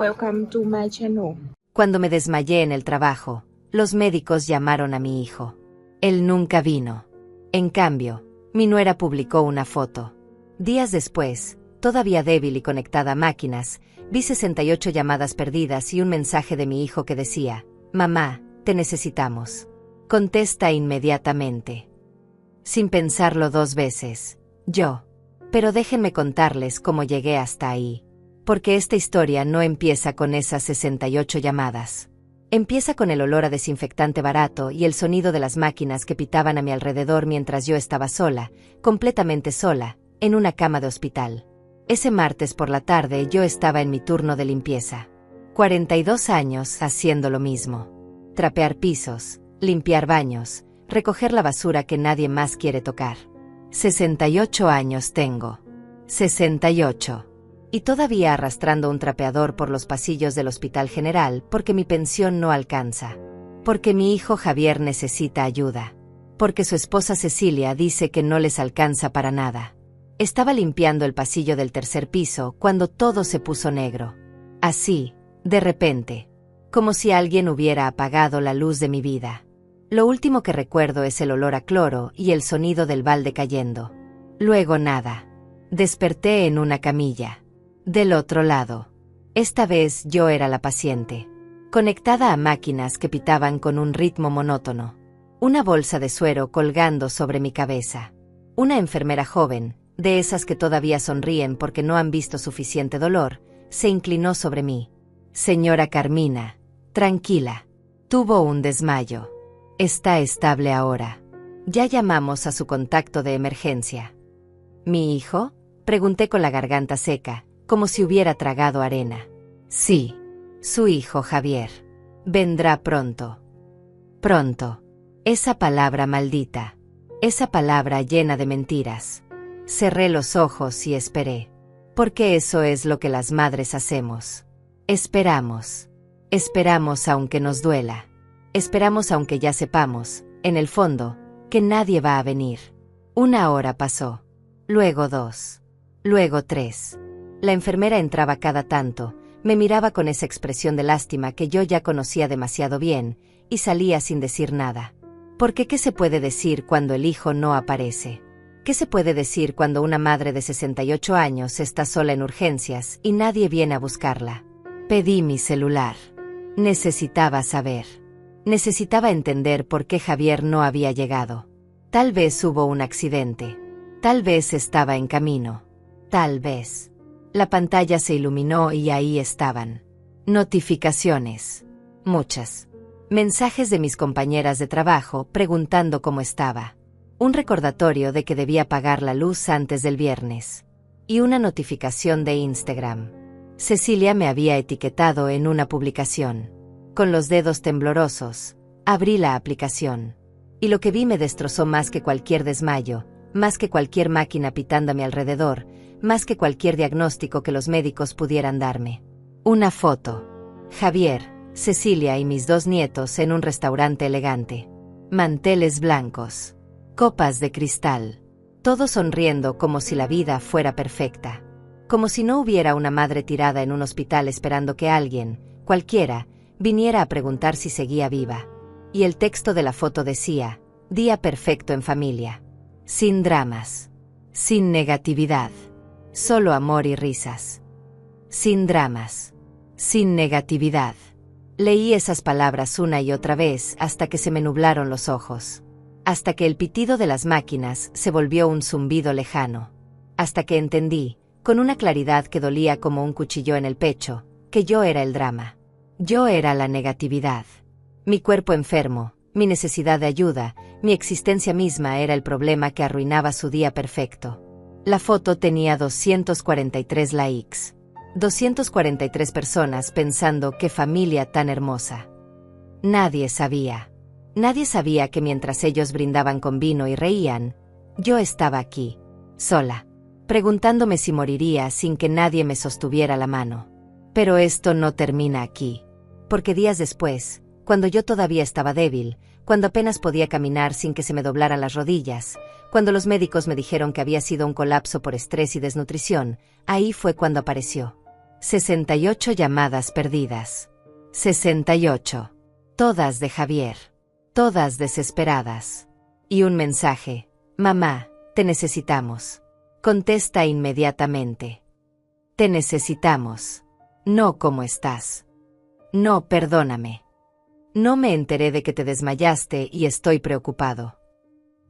Welcome to my channel. Cuando me desmayé en el trabajo, los médicos llamaron a mi hijo. Él nunca vino. En cambio, mi nuera publicó una foto. Días después, todavía débil y conectada a máquinas, vi 68 llamadas perdidas y un mensaje de mi hijo que decía: «Mamá, te necesitamos. Contesta inmediatamente». Sin pensarlo dos veces, yo. Pero déjenme contarles cómo llegué hasta ahí. Porque esta historia no empieza con esas 68 llamadas. Empieza con el olor a desinfectante barato y el sonido de las máquinas que pitaban a mi alrededor mientras yo estaba sola, completamente sola, en una cama de hospital. Ese martes por la tarde yo estaba en mi turno de limpieza. 42 años haciendo lo mismo. Trapear pisos, limpiar baños, recoger la basura que nadie más quiere tocar. 68 años tengo. 68. Y todavía arrastrando un trapeador por los pasillos del Hospital General porque mi pensión no alcanza. Porque mi hijo Javier necesita ayuda. Porque su esposa Cecilia dice que no les alcanza para nada. Estaba limpiando el pasillo del tercer piso cuando todo se puso negro. Así, de repente. Como si alguien hubiera apagado la luz de mi vida. Lo último que recuerdo es el olor a cloro y el sonido del balde cayendo. Luego nada. Desperté en una camilla. Del otro lado. Esta vez yo era la paciente. Conectada a máquinas que pitaban con un ritmo monótono. Una bolsa de suero colgando sobre mi cabeza. Una enfermera joven, de esas que todavía sonríen porque no han visto suficiente dolor, se inclinó sobre mí. Señora Carmina, tranquila. Tuvo un desmayo. Está estable ahora. Ya llamamos a su contacto de emergencia. ¿Mi hijo?, pregunté con la garganta seca, como si hubiera tragado arena. Sí, su hijo Javier. Vendrá pronto. Pronto. Esa palabra maldita. Esa palabra llena de mentiras. Cerré los ojos y esperé. Porque eso es lo que las madres hacemos. Esperamos. Esperamos aunque nos duela. Esperamos aunque ya sepamos, en el fondo, que nadie va a venir. 1 hora pasó. Luego 2. Luego 3. La enfermera entraba cada tanto, me miraba con esa expresión de lástima que yo ya conocía demasiado bien, y salía sin decir nada. Porque ¿qué se puede decir cuando el hijo no aparece? ¿Qué se puede decir cuando una madre de 68 años está sola en urgencias y nadie viene a buscarla? Pedí mi celular. Necesitaba saber. Necesitaba entender por qué Javier no había llegado. Tal vez hubo un accidente. Tal vez estaba en camino. Tal vez. La pantalla se iluminó y ahí estaban. Notificaciones. Muchas. Mensajes de mis compañeras de trabajo preguntando cómo estaba. Un recordatorio de que debía pagar la luz antes del viernes. Y una notificación de Instagram. Cecilia me había etiquetado en una publicación. Con los dedos temblorosos, abrí la aplicación. Y lo que vi me destrozó más que cualquier desmayo, más que cualquier máquina pitando a mi alrededor, más que cualquier diagnóstico que los médicos pudieran darme. Una foto. Javier, Cecilia y mis 2 nietos en un restaurante elegante. Manteles blancos. Copas de cristal. Todos sonriendo como si la vida fuera perfecta. Como si no hubiera una madre tirada en un hospital esperando que alguien, cualquiera, viniera a preguntar si seguía viva. Y el texto de la foto decía: día perfecto en familia. Sin dramas. Sin negatividad. Solo amor y risas. Sin dramas. Sin negatividad. Leí esas palabras una y otra vez hasta que se me nublaron los ojos. Hasta que el pitido de las máquinas se volvió un zumbido lejano. Hasta que entendí, con una claridad que dolía como un cuchillo en el pecho, que yo era el drama. Yo era la negatividad. Mi cuerpo enfermo, mi necesidad de ayuda, mi existencia misma era el problema que arruinaba su día perfecto. La foto tenía 243 likes. 243 personas pensando qué familia tan hermosa. Nadie sabía. Nadie sabía que mientras ellos brindaban con vino y reían, yo estaba aquí, sola, preguntándome si moriría sin que nadie me sostuviera la mano. Pero esto no termina aquí. Porque días después, cuando yo todavía estaba débil, cuando apenas podía caminar sin que se me doblaran las rodillas, cuando los médicos me dijeron que había sido un colapso por estrés y desnutrición, ahí fue cuando apareció. 68 llamadas perdidas. 68. Todas de Javier. Todas desesperadas. Y un mensaje. Mamá, te necesitamos. Contesta inmediatamente. Te necesitamos. No, ¿cómo estás? No, perdóname. No me enteré de que te desmayaste y estoy preocupado.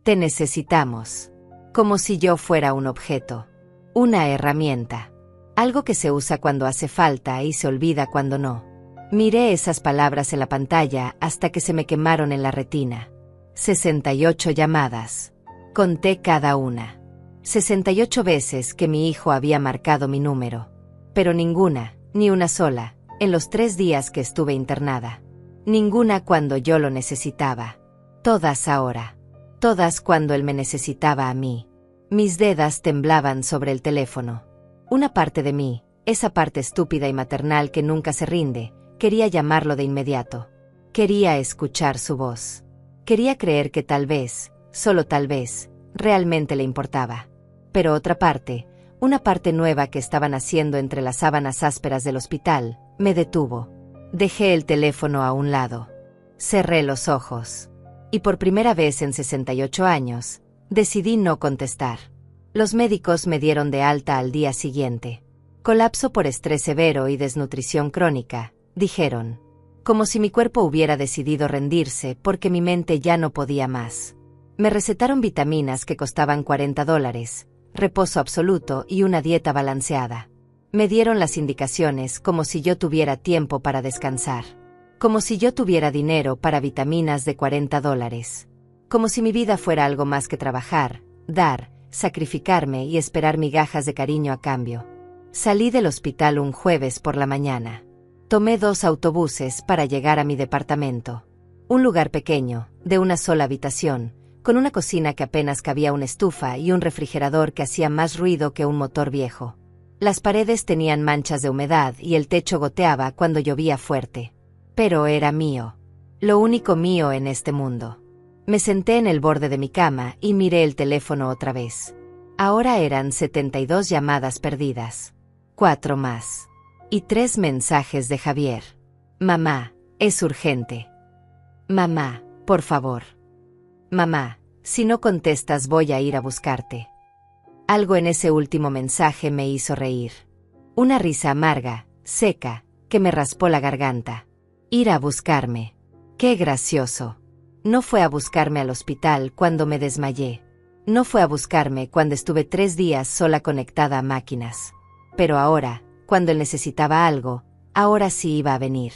Te necesitamos. Como si yo fuera un objeto. Una herramienta. Algo que se usa cuando hace falta y se olvida cuando no. Miré esas palabras en la pantalla hasta que se me quemaron en la retina. 68 llamadas. Conté cada una. 68 veces que mi hijo había marcado mi número. Pero ninguna, ni una sola, en los 3 días que estuve internada. Ninguna cuando yo lo necesitaba. Todas ahora. Todas cuando él me necesitaba a mí. Mis dedos temblaban sobre el teléfono. Una parte de mí, esa parte estúpida y maternal que nunca se rinde, quería llamarlo de inmediato. Quería escuchar su voz. Quería creer que tal vez, solo tal vez, realmente le importaba. Pero otra parte, una parte nueva que estaba naciendo entre las sábanas ásperas del hospital, me detuvo. Dejé el teléfono a un lado. Cerré los ojos. Y por primera vez en 68 años, decidí no contestar. Los médicos me dieron de alta al día siguiente. Colapso por estrés severo y desnutrición crónica, dijeron. Como si mi cuerpo hubiera decidido rendirse porque mi mente ya no podía más. Me recetaron vitaminas que costaban $40, reposo absoluto y una dieta balanceada. Me dieron las indicaciones como si yo tuviera tiempo para descansar. Como si yo tuviera dinero para vitaminas de $40. Como si mi vida fuera algo más que trabajar, dar, sacrificarme y esperar migajas de cariño a cambio. Salí del hospital un jueves por la mañana. Tomé 2 autobuses para llegar a mi departamento. Un lugar pequeño, de una sola habitación, con una cocina que apenas cabía una estufa y un refrigerador que hacía más ruido que un motor viejo. Las paredes tenían manchas de humedad y el techo goteaba cuando llovía fuerte. Pero era mío. Lo único mío en este mundo. Me senté en el borde de mi cama y miré el teléfono otra vez. Ahora eran 72 llamadas perdidas. 4 más. Y 3 mensajes de Javier. Mamá, es urgente. Mamá, por favor. Mamá, si no contestas voy a ir a buscarte. Algo en ese último mensaje me hizo reír. Una risa amarga, seca, que me raspó la garganta. Ir a buscarme. ¡Qué gracioso! No fue a buscarme al hospital cuando me desmayé. No fue a buscarme cuando estuve 3 días sola conectada a máquinas. Pero ahora, cuando él necesitaba algo, ahora sí iba a venir.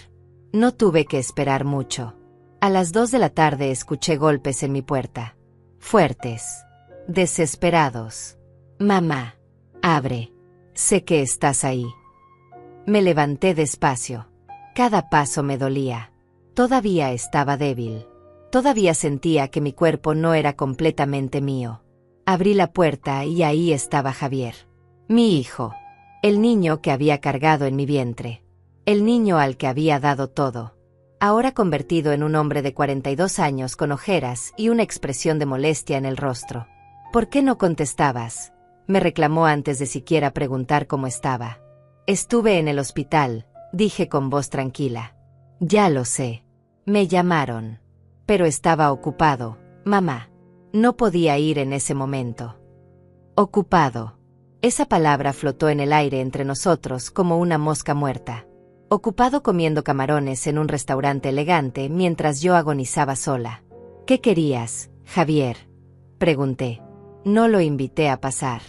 No tuve que esperar mucho. A las 2 de la tarde escuché golpes en mi puerta. Fuertes. Desesperados. Mamá. Abre. Sé que estás ahí. Me levanté despacio. Cada paso me dolía. Todavía estaba débil. Todavía sentía que mi cuerpo no era completamente mío. Abrí la puerta y ahí estaba Javier. Mi hijo. El niño que había cargado en mi vientre. El niño al que había dado todo. Ahora convertido en un hombre de 42 años con ojeras y una expresión de molestia en el rostro. ¿Por qué no contestabas? Me reclamó antes de siquiera preguntar cómo estaba. Estuve en el hospital, dije con voz tranquila. Ya lo sé. Me llamaron. Pero estaba ocupado, mamá. No podía ir en ese momento. Ocupado. Esa palabra flotó en el aire entre nosotros como una mosca muerta. Ocupado comiendo camarones en un restaurante elegante mientras yo agonizaba sola. ¿Qué querías, Javier? Pregunté. No lo invité a pasar.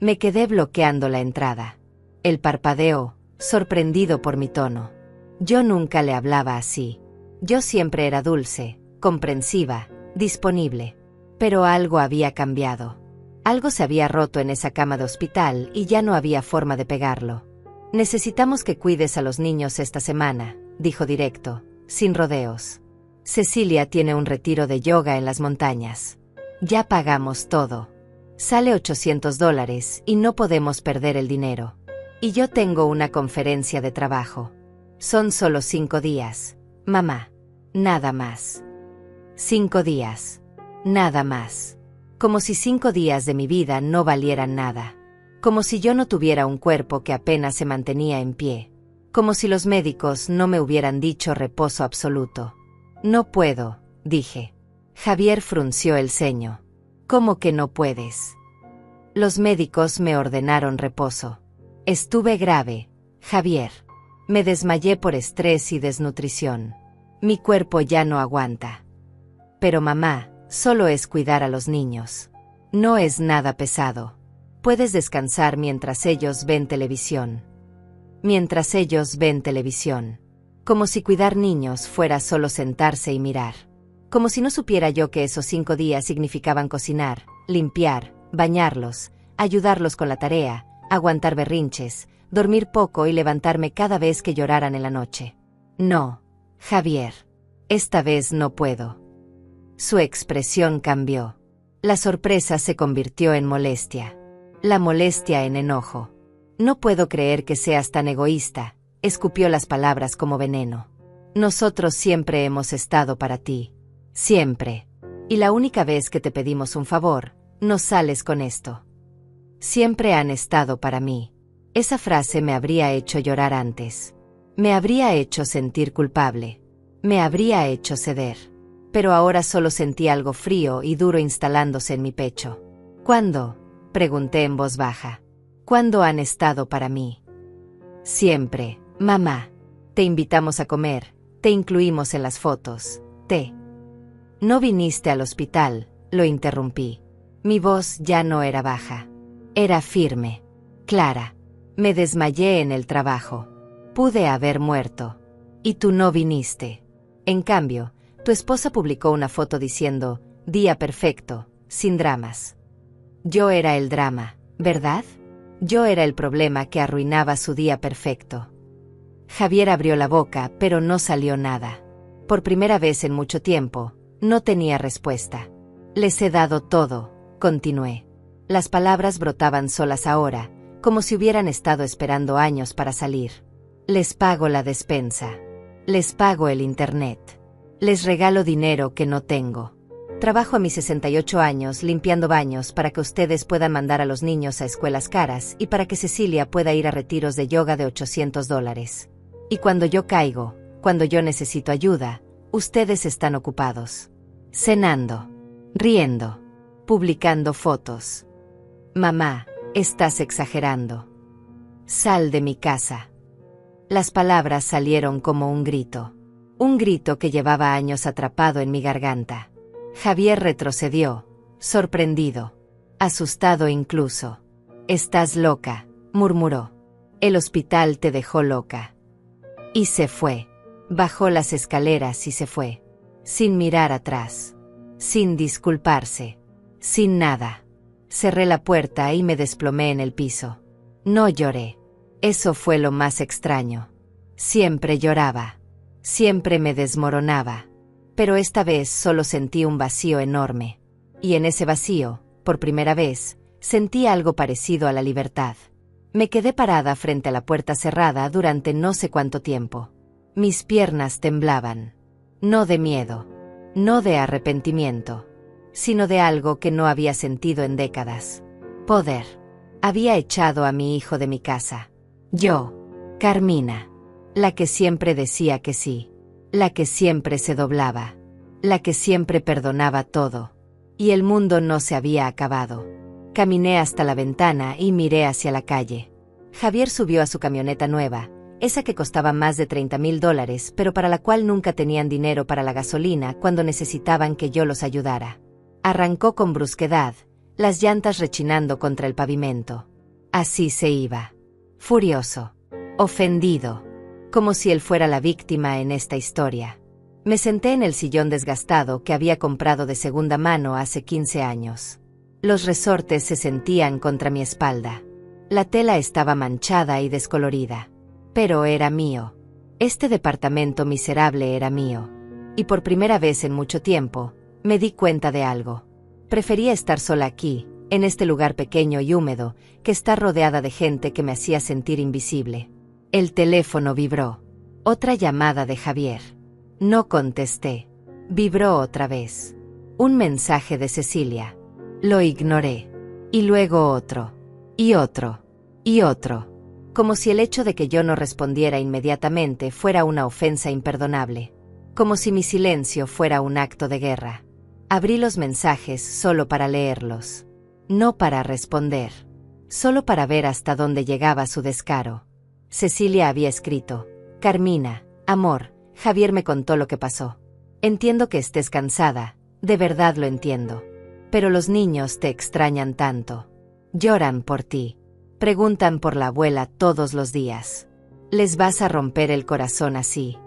Me quedé bloqueando la entrada. Él parpadeó, sorprendido por mi tono. Yo nunca le hablaba así. Yo siempre era dulce, comprensiva, disponible. Pero algo había cambiado. Algo se había roto en esa cama de hospital y ya no había forma de pegarlo. Necesitamos que cuides a los niños esta semana, dijo directo, sin rodeos. Cecilia tiene un retiro de yoga en las montañas. Ya pagamos todo. Sale $800 y no podemos perder el dinero. Y yo tengo una conferencia de trabajo. Son solo 5 días, mamá. Nada más. 5 días. Nada más. Como si 5 días de mi vida no valieran nada. como si yo no tuviera un cuerpo que apenas se mantenía en pie, como si los médicos no me hubieran dicho reposo absoluto. No puedo, dije. Javier frunció el ceño. ¿Cómo que no puedes? Los médicos me ordenaron reposo. Estuve grave, Javier. Me desmayé por estrés y desnutrición. Mi cuerpo ya no aguanta. Pero mamá, solo es cuidar a los niños. No es nada pesado. Puedes descansar mientras ellos ven televisión. Mientras ellos ven televisión. Como si cuidar niños fuera solo sentarse y mirar. Como si no supiera yo que esos 5 días significaban cocinar, limpiar, bañarlos, ayudarlos con la tarea, aguantar berrinches, dormir poco y levantarme cada vez que lloraran en la noche. No, Javier. Esta vez no puedo. Su expresión cambió. La sorpresa se convirtió en molestia. La molestia en enojo. No puedo creer que seas tan egoísta, escupió las palabras como veneno. Nosotros siempre hemos estado para ti. Siempre. Y la única vez que te pedimos un favor, no sales con esto. Siempre han estado para mí. Esa frase me habría hecho llorar antes. Me habría hecho sentir culpable. Me habría hecho ceder. Pero ahora solo sentí algo frío y duro instalándose en mi pecho. ¿Cuándo? Pregunté en voz baja. ¿Cuándo han estado para mí? Siempre, mamá. Te invitamos a comer, te incluimos en las fotos, No viniste al hospital, lo interrumpí. Mi voz ya no era baja. Era firme. Clara. Me desmayé en el trabajo. Pude haber muerto. Y tú no viniste. En cambio, tu esposa publicó una foto diciendo, día perfecto, sin dramas. Yo era el drama, ¿verdad? Yo era el problema que arruinaba su día perfecto. Javier abrió la boca, pero no salió nada. Por primera vez en mucho tiempo, no tenía respuesta. Les he dado todo, continué. Las palabras brotaban solas ahora, como si hubieran estado esperando años para salir. Les pago la despensa. Les pago el internet. Les regalo dinero que no tengo. Trabajo a mis 68 años limpiando baños para que ustedes puedan mandar a los niños a escuelas caras y para que Cecilia pueda ir a retiros de yoga de $800. Y cuando yo caigo, cuando yo necesito ayuda, ustedes están ocupados. Cenando. Riendo. Publicando fotos. Mamá, estás exagerando. Sal de mi casa. Las palabras salieron como un grito. Un grito que llevaba años atrapado en mi garganta. Javier retrocedió, sorprendido, asustado incluso. Estás loca, murmuró. El hospital te dejó loca. Y se fue. Bajó las escaleras y se fue. Sin mirar atrás. Sin disculparse. Sin nada. Cerré la puerta y me desplomé en el piso. No lloré. Eso fue lo más extraño. Siempre lloraba. Siempre me desmoronaba. Pero esta vez solo sentí un vacío enorme. Y en ese vacío, por primera vez, sentí algo parecido a la libertad. Me quedé parada frente a la puerta cerrada durante no sé cuánto tiempo. Mis piernas temblaban. No de miedo. No de arrepentimiento. Sino de algo que no había sentido en décadas. Poder. Había echado a mi hijo de mi casa. Yo, Carmina. La que siempre decía que sí. La que siempre se doblaba. La que siempre perdonaba todo. Y el mundo no se había acabado. Caminé hasta la ventana y miré hacia la calle. Javier subió a su camioneta nueva, esa que costaba más de $30,000, pero para la cual nunca tenían dinero para la gasolina cuando necesitaban que yo los ayudara. Arrancó con brusquedad, las llantas rechinando contra el pavimento. Así se iba. Furioso. Ofendido. Como si él fuera la víctima en esta historia. Me senté en el sillón desgastado que había comprado de segunda mano hace 15 años. Los resortes se sentían contra mi espalda. La tela estaba manchada y descolorida. Pero era mío. Este departamento miserable era mío. Y por primera vez en mucho tiempo, me di cuenta de algo. Prefería estar sola aquí, en este lugar pequeño y húmedo, que estar rodeada de gente que me hacía sentir invisible. El teléfono vibró. Otra llamada de Javier. No contesté. Vibró otra vez. Un mensaje de Cecilia. Lo ignoré. Y luego otro. Y otro. Y otro. Como si el hecho de que yo no respondiera inmediatamente fuera una ofensa imperdonable. Como si mi silencio fuera un acto de guerra. Abrí los mensajes solo para leerlos. No para responder. Solo para ver hasta dónde llegaba su descaro. Cecilia había escrito: Carmina, amor, Javier me contó lo que pasó. Entiendo que estés cansada, de verdad lo entiendo. Pero los niños te extrañan tanto. Lloran por ti. Preguntan por la abuela todos los días. Les vas a romper el corazón así.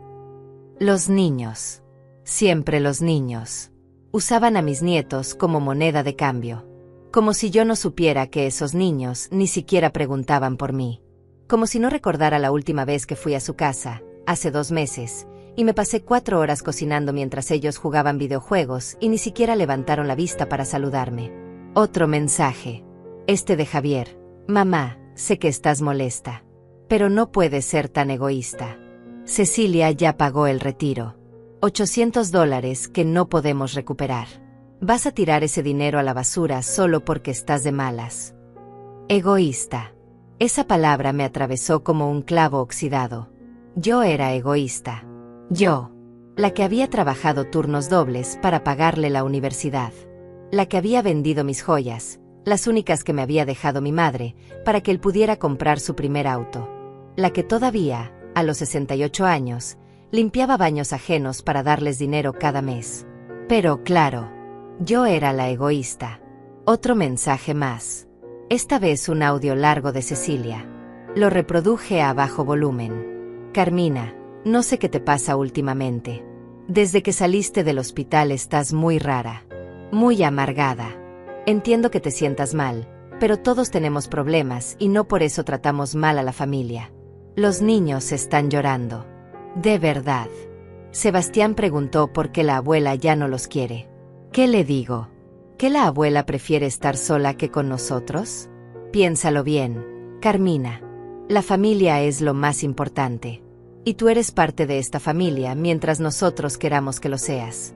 Los niños. Siempre los niños. Usaban a mis nietos como moneda de cambio. Como si yo no supiera que esos niños ni siquiera preguntaban por mí. Como si no recordara la última vez que fui a su casa, hace 2 meses, y me pasé 4 horas cocinando mientras ellos jugaban videojuegos y ni siquiera levantaron la vista para saludarme. Otro mensaje. Este de Javier. Mamá, sé que estás molesta. Pero no puedes ser tan egoísta. Cecilia ya pagó el retiro. $800 que no podemos recuperar. Vas a tirar ese dinero a la basura solo porque estás de malas. Egoísta. Esa palabra me atravesó como un clavo oxidado. Yo era egoísta. Yo. La que había trabajado turnos dobles para pagarle la universidad. La que había vendido mis joyas, las únicas que me había dejado mi madre, para que él pudiera comprar su primer auto. La que todavía, a los 68 años, limpiaba baños ajenos para darles dinero cada mes. Pero claro, yo era la egoísta. Otro mensaje más. Esta vez un audio largo de Cecilia. Lo reproduje a bajo volumen. Carmina, no sé qué te pasa últimamente. Desde que saliste del hospital estás muy rara. Muy amargada. Entiendo que te sientas mal, pero todos tenemos problemas y no por eso tratamos mal a la familia. Los niños están llorando. De verdad. Sebastián preguntó por qué la abuela ya no los quiere. ¿Qué le digo? ¿Que la abuela prefiere estar sola que con nosotros? Piénsalo bien, Carmina. La familia es lo más importante. Y tú eres parte de esta familia mientras nosotros queramos que lo seas.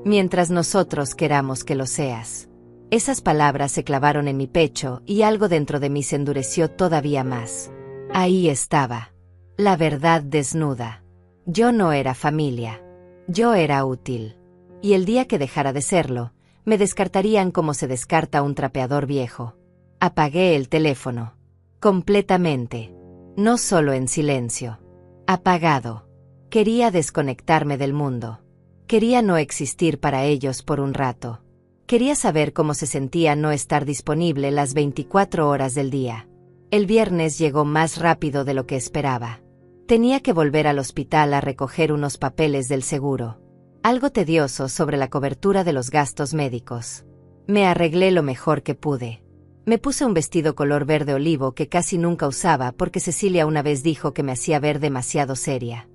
Mientras nosotros queramos que lo seas. Esas palabras se clavaron en mi pecho y algo dentro de mí se endureció todavía más. Ahí estaba. La verdad desnuda. Yo no era familia. Yo era útil. Y el día que dejara de serlo, me descartarían como se descarta un trapeador viejo. Apagué el teléfono. Completamente. No solo en silencio. Apagado. Quería desconectarme del mundo. Quería no existir para ellos por un rato. Quería saber cómo se sentía no estar disponible las 24 horas del día. El viernes llegó más rápido de lo que esperaba. Tenía que volver al hospital a recoger unos papeles del seguro. Algo tedioso sobre la cobertura de los gastos médicos. Me arreglé lo mejor que pude. Me puse un vestido color verde olivo que casi nunca usaba porque Cecilia una vez dijo que me hacía ver demasiado seria.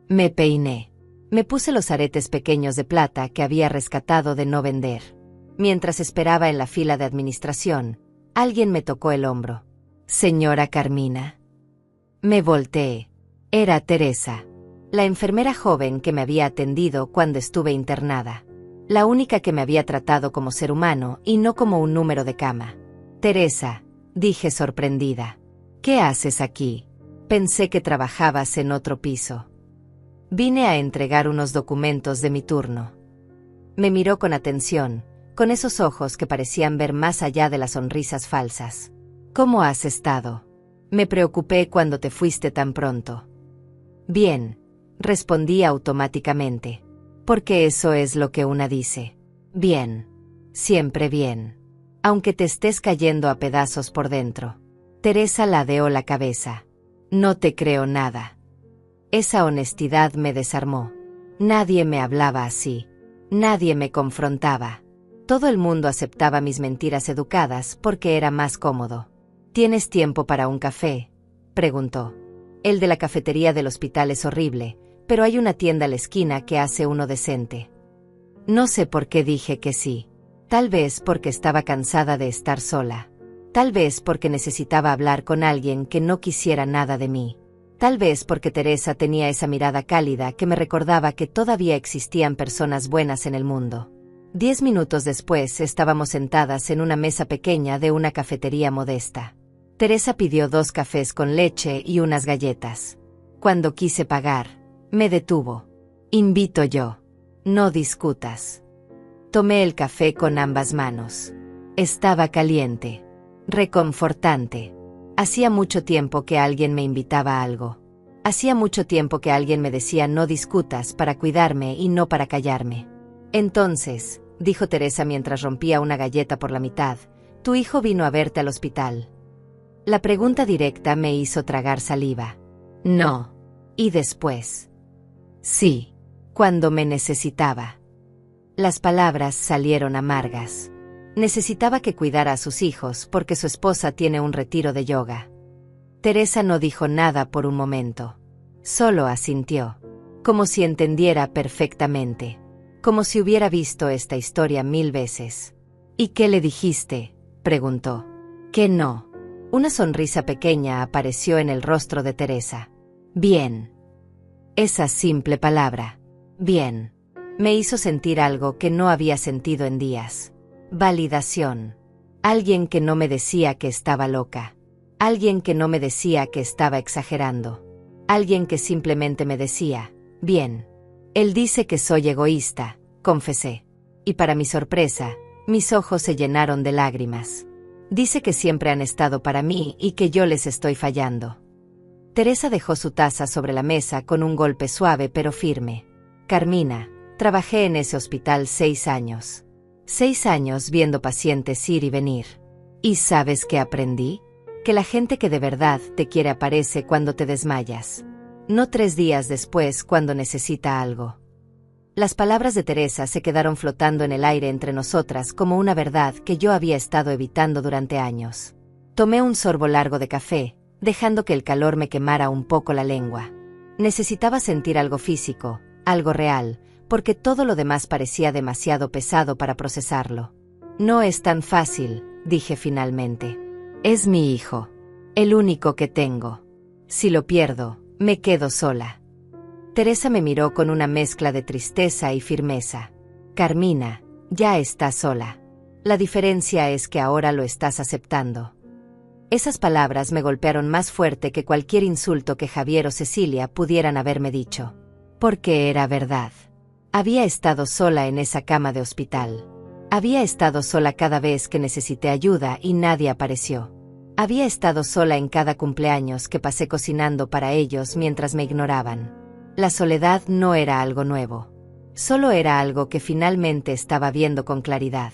Me peiné. Me puse los aretes pequeños de plata que había rescatado de no vender. Mientras esperaba en la fila de administración, alguien me tocó el hombro. Señora Carmina. Me volteé. Era Teresa, la enfermera joven que me había atendido cuando estuve internada. La única que me había tratado como ser humano y no como un número de cama. Teresa, dije sorprendida. ¿Qué haces aquí? Pensé que trabajabas en otro piso. Vine a entregar unos documentos de mi turno. Me miró con atención, con esos ojos que parecían ver más allá de las sonrisas falsas. ¿Cómo has estado? Me preocupé cuando te fuiste tan pronto. Bien, respondí automáticamente. Porque eso es lo que una dice. Bien. Siempre bien. Aunque te estés cayendo a pedazos por dentro. Teresa ladeó la cabeza. No te creo nada. Esa honestidad me desarmó. Nadie me hablaba así. Nadie me confrontaba. Todo el mundo aceptaba mis mentiras educadas porque era más cómodo. ¿Tienes tiempo para un café?, preguntó. El de la cafetería del hospital es horrible, pero hay una tienda a la esquina que hace uno decente. No sé por qué dije que sí. Tal vez porque estaba cansada de estar sola. Tal vez porque necesitaba hablar con alguien que no quisiera nada de mí. Tal vez porque Teresa tenía esa mirada cálida que me recordaba que todavía existían personas buenas en el mundo. 10 minutos después estábamos sentadas en una mesa pequeña de una cafetería modesta. Teresa pidió 2 cafés con leche y unas galletas. Cuando quise pagar, me detuvo. Invito yo. No discutas. Tomé el café con ambas manos. Estaba caliente. Reconfortante. Hacía mucho tiempo que alguien me invitaba a algo. Hacía mucho tiempo que alguien me decía no discutas para cuidarme y no para callarme. Entonces, dijo Teresa mientras rompía una galleta por la mitad, tu hijo vino a verte al hospital. La pregunta directa me hizo tragar saliva. No. ¿Y después? Sí. Cuando me necesitaba. Las palabras salieron amargas. Necesitaba que cuidara a sus hijos porque su esposa tiene un retiro de yoga. Teresa no dijo nada por un momento. Solo asintió. Como si entendiera perfectamente. Como si hubiera visto esta historia 1000 veces. ¿Y qué le dijiste?, preguntó. Que no. Una sonrisa pequeña apareció en el rostro de Teresa. Bien. Esa simple palabra. Bien. Me hizo sentir algo que no había sentido en días. Validación. Alguien que no me decía que estaba loca. Alguien que no me decía que estaba exagerando. Alguien que simplemente me decía, bien. Él dice que soy egoísta, confesé. Y para mi sorpresa, mis ojos se llenaron de lágrimas. Dice que siempre han estado para mí y que yo les estoy fallando. Teresa dejó su taza sobre la mesa con un golpe suave pero firme. Carmina, trabajé en ese hospital 6 años. 6 años viendo pacientes ir y venir. ¿Y sabes qué aprendí? Que la gente que de verdad te quiere aparece cuando te desmayas. No 3 días después cuando necesita algo. Las palabras de Teresa se quedaron flotando en el aire entre nosotras como una verdad que yo había estado evitando durante años. Tomé un sorbo largo de café, dejando que el calor me quemara un poco la lengua. Necesitaba sentir algo físico, algo real, porque todo lo demás parecía demasiado pesado para procesarlo. No es tan fácil, dije finalmente. Es mi hijo. El único que tengo. Si lo pierdo, me quedo sola. Teresa me miró con una mezcla de tristeza y firmeza. Carmina, ya estás sola. La diferencia es que ahora lo estás aceptando. Esas palabras me golpearon más fuerte que cualquier insulto que Javier o Cecilia pudieran haberme dicho. Porque era verdad. Había estado sola en esa cama de hospital. Había estado sola cada vez que necesité ayuda y nadie apareció. Había estado sola en cada cumpleaños que pasé cocinando para ellos mientras me ignoraban. La soledad no era algo nuevo. Solo era algo que finalmente estaba viendo con claridad.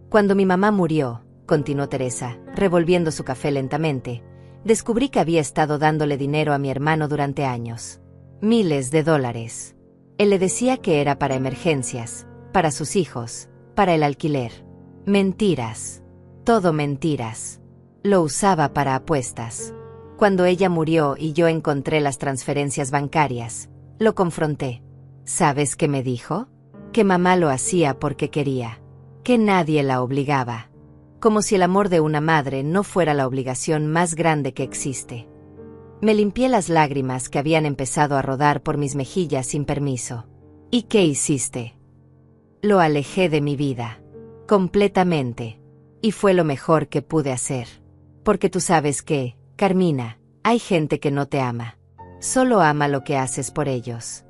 Cuando mi mamá murió, continuó Teresa, revolviendo su café lentamente, descubrí que había estado dándole dinero a mi hermano durante años. Miles de dólares. Él le decía que era para emergencias, para sus hijos, para el alquiler. Mentiras. Todo mentiras. Lo usaba para apuestas. Cuando ella murió y yo encontré las transferencias bancarias, lo confronté. ¿Sabes qué me dijo? Que mamá lo hacía porque quería. Que nadie la obligaba. Como si el amor de una madre no fuera la obligación más grande que existe. Me limpié las lágrimas que habían empezado a rodar por mis mejillas sin permiso. ¿Y qué hiciste? Lo alejé de mi vida. Completamente. Y fue lo mejor que pude hacer. Porque tú sabes que, Carmina, hay gente que no te ama. Solo ama lo que haces por ellos.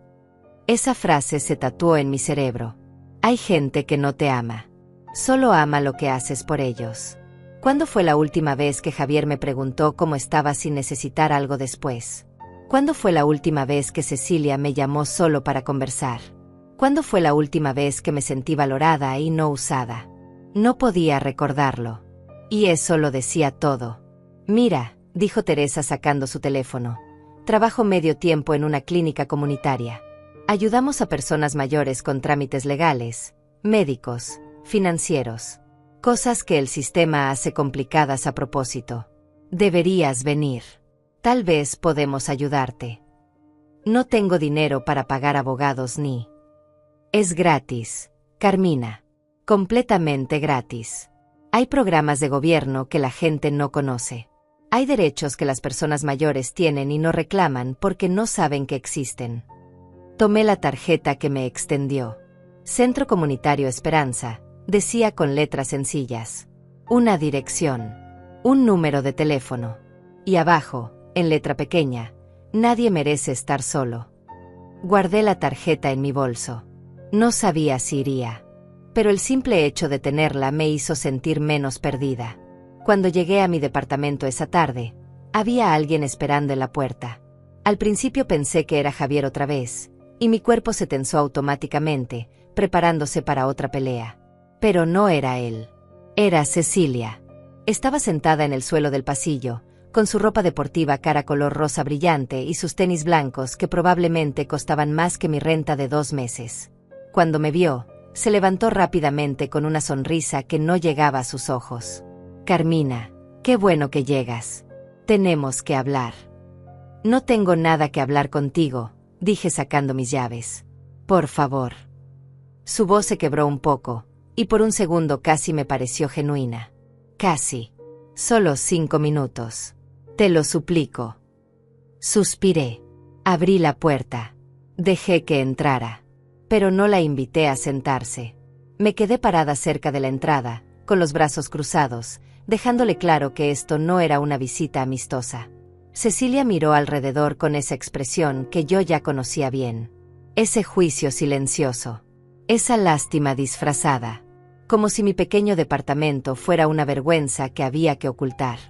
Esa frase se tatuó en mi cerebro. Hay gente que no te ama. Solo ama lo que haces por ellos. ¿Cuándo fue la última vez que Javier me preguntó cómo estaba sin necesitar algo después? ¿Cuándo fue la última vez que Cecilia me llamó solo para conversar? ¿Cuándo fue la última vez que me sentí valorada y no usada? No podía recordarlo. Y eso lo decía todo. Mira, dijo Teresa sacando su teléfono. Trabajo medio tiempo en una clínica comunitaria. Ayudamos a personas mayores con trámites legales, médicos, financieros. Cosas que el sistema hace complicadas a propósito. Deberías venir. Tal vez podemos ayudarte. No tengo dinero para pagar abogados ni... Es gratis, Carmina. Completamente gratis. Hay programas de gobierno que la gente no conoce. Hay derechos que las personas mayores tienen y no reclaman porque no saben que existen. Tomé la tarjeta que me extendió. Centro Comunitario Esperanza, decía con letras sencillas. Una dirección. Un número de teléfono. Y abajo, en letra pequeña, nadie merece estar solo. Guardé la tarjeta en mi bolso. No sabía si iría, pero el simple hecho de tenerla me hizo sentir menos perdida. Cuando llegué a mi departamento esa tarde, había alguien esperando en la puerta. Al principio pensé que era Javier otra vez, y mi cuerpo se tensó automáticamente, preparándose para otra pelea. Pero no era él. Era Cecilia. Estaba sentada en el suelo del pasillo, con su ropa deportiva cara color rosa brillante y sus tenis blancos que probablemente costaban más que mi renta de 2 meses. Cuando me vio, se levantó rápidamente con una sonrisa que no llegaba a sus ojos. Carmina, qué bueno que llegas. Tenemos que hablar. No tengo nada que hablar contigo, dije sacando mis llaves. Por favor. Su voz se quebró un poco, y por un segundo casi me pareció genuina. Casi. Solo 5 minutos. Te lo suplico. Suspiré. Abrí la puerta. Dejé que entrara. Pero no la invité a sentarse. Me quedé parada cerca de la entrada, con los brazos cruzados, dejándole claro que esto no era una visita amistosa. Cecilia miró alrededor con esa expresión que yo ya conocía bien. Ese juicio silencioso. Esa lástima disfrazada. Como si mi pequeño departamento fuera una vergüenza que había que ocultar.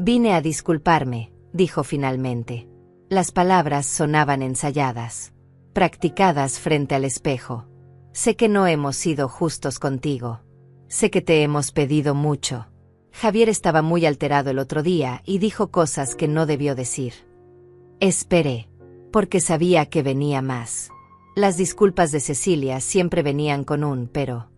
Vine a disculparme, dijo finalmente. Las palabras sonaban ensayadas, practicadas frente al espejo. Sé que no hemos sido justos contigo. Sé que te hemos pedido mucho. Javier estaba muy alterado el otro día y dijo cosas que no debió decir. Esperé, porque sabía que venía más. Las disculpas de Cecilia siempre venían con un pero.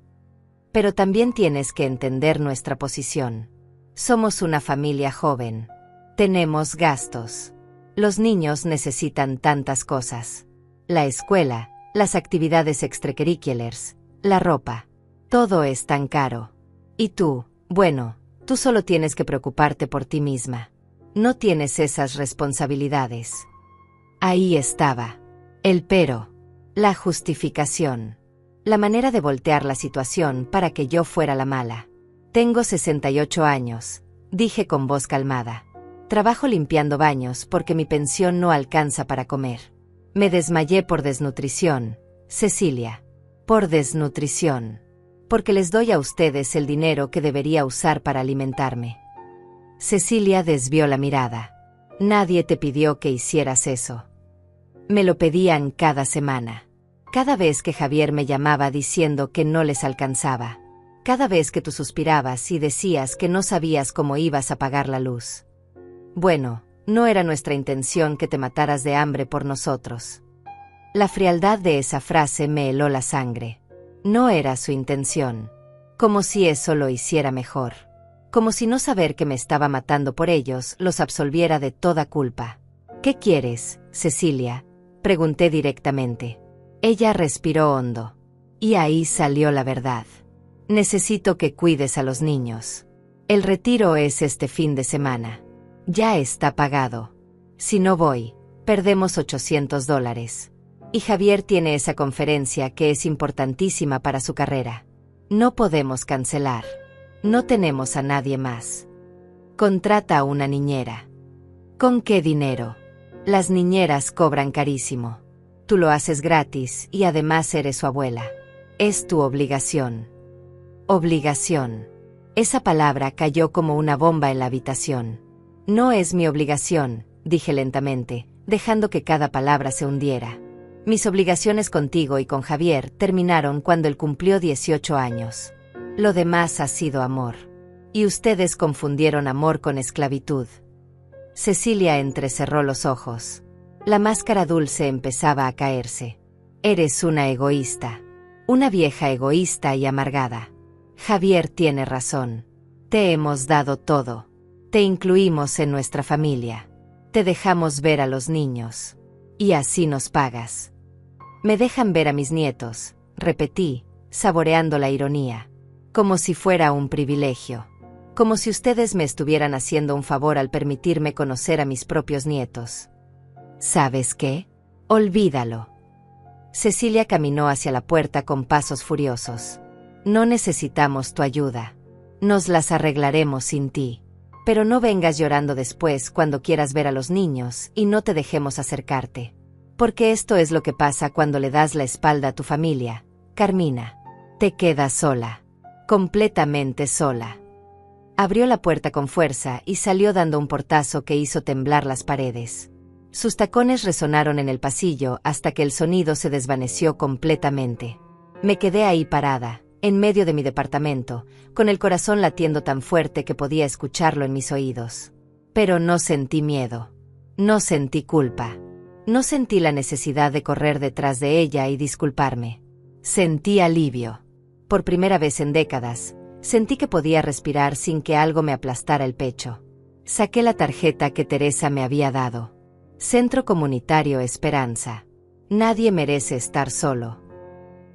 Pero también tienes que entender nuestra posición. Somos una familia joven. Tenemos gastos. Los niños necesitan tantas cosas. La escuela, las actividades extracurriculares, la ropa. Todo es tan caro. Y tú, bueno, tú solo tienes que preocuparte por ti misma. No tienes esas responsabilidades. Ahí estaba. El pero. La justificación. La manera de voltear la situación para que yo fuera la mala. Tengo 68 años, dije con voz calmada. Trabajo limpiando baños porque mi pensión no alcanza para comer. Me desmayé por desnutrición, Cecilia. Por desnutrición. Porque les doy a ustedes el dinero que debería usar para alimentarme. Cecilia desvió la mirada. Nadie te pidió que hicieras eso. Me lo pedían cada semana. Cada vez que Javier me llamaba diciendo que no les alcanzaba. Cada vez que tú suspirabas y decías que no sabías cómo ibas a pagar la luz. Bueno, no era nuestra intención que te mataras de hambre por nosotros. La frialdad de esa frase me heló la sangre. No era su intención. Como si eso lo hiciera mejor. Como si no saber que me estaba matando por ellos los absolviera de toda culpa. ¿Qué quieres, Cecilia?, pregunté directamente. Ella respiró hondo. Y ahí salió la verdad. Necesito que cuides a los niños. El retiro es este fin de semana. Ya está pagado. Si no voy, perdemos $800. Y Javier tiene esa conferencia que es importantísima para su carrera. No podemos cancelar. No tenemos a nadie más. Contrata a una niñera. ¿Con qué dinero? Las niñeras cobran carísimo. Tú lo haces gratis y además eres su abuela. Es tu obligación. Obligación. Esa palabra cayó como una bomba en la habitación. No es mi obligación, dije lentamente, dejando que cada palabra se hundiera. Mis obligaciones contigo y con Javier terminaron cuando él cumplió 18 años. Lo demás ha sido amor. Y ustedes confundieron amor con esclavitud. Cecilia entrecerró los ojos. La máscara dulce empezaba a caerse. Eres una egoísta. Una vieja egoísta y amargada. Javier tiene razón. Te hemos dado todo. Te incluimos en nuestra familia. Te dejamos ver a los niños. Y así nos pagas. Me dejan ver a mis nietos, repetí, saboreando la ironía. Como si fuera un privilegio. Como si ustedes me estuvieran haciendo un favor al permitirme conocer a mis propios nietos. ¿Sabes qué? Olvídalo. Cecilia caminó hacia la puerta con pasos furiosos. No necesitamos tu ayuda. Nos las arreglaremos sin ti. Pero no vengas llorando después cuando quieras ver a los niños y no te dejemos acercarte. Porque esto es lo que pasa cuando le das la espalda a tu familia, Carmina. Te quedas sola. Completamente sola. Abrió la puerta con fuerza y salió dando un portazo que hizo temblar las paredes. Sus tacones resonaron en el pasillo hasta que el sonido se desvaneció completamente. Me quedé ahí parada, en medio de mi departamento, con el corazón latiendo tan fuerte que podía escucharlo en mis oídos. Pero no sentí miedo. No sentí culpa. No sentí la necesidad de correr detrás de ella y disculparme. Sentí alivio. Por primera vez en décadas, sentí que podía respirar sin que algo me aplastara el pecho. Saqué la tarjeta que Teresa me había dado. Centro Comunitario Esperanza. Nadie merece estar solo.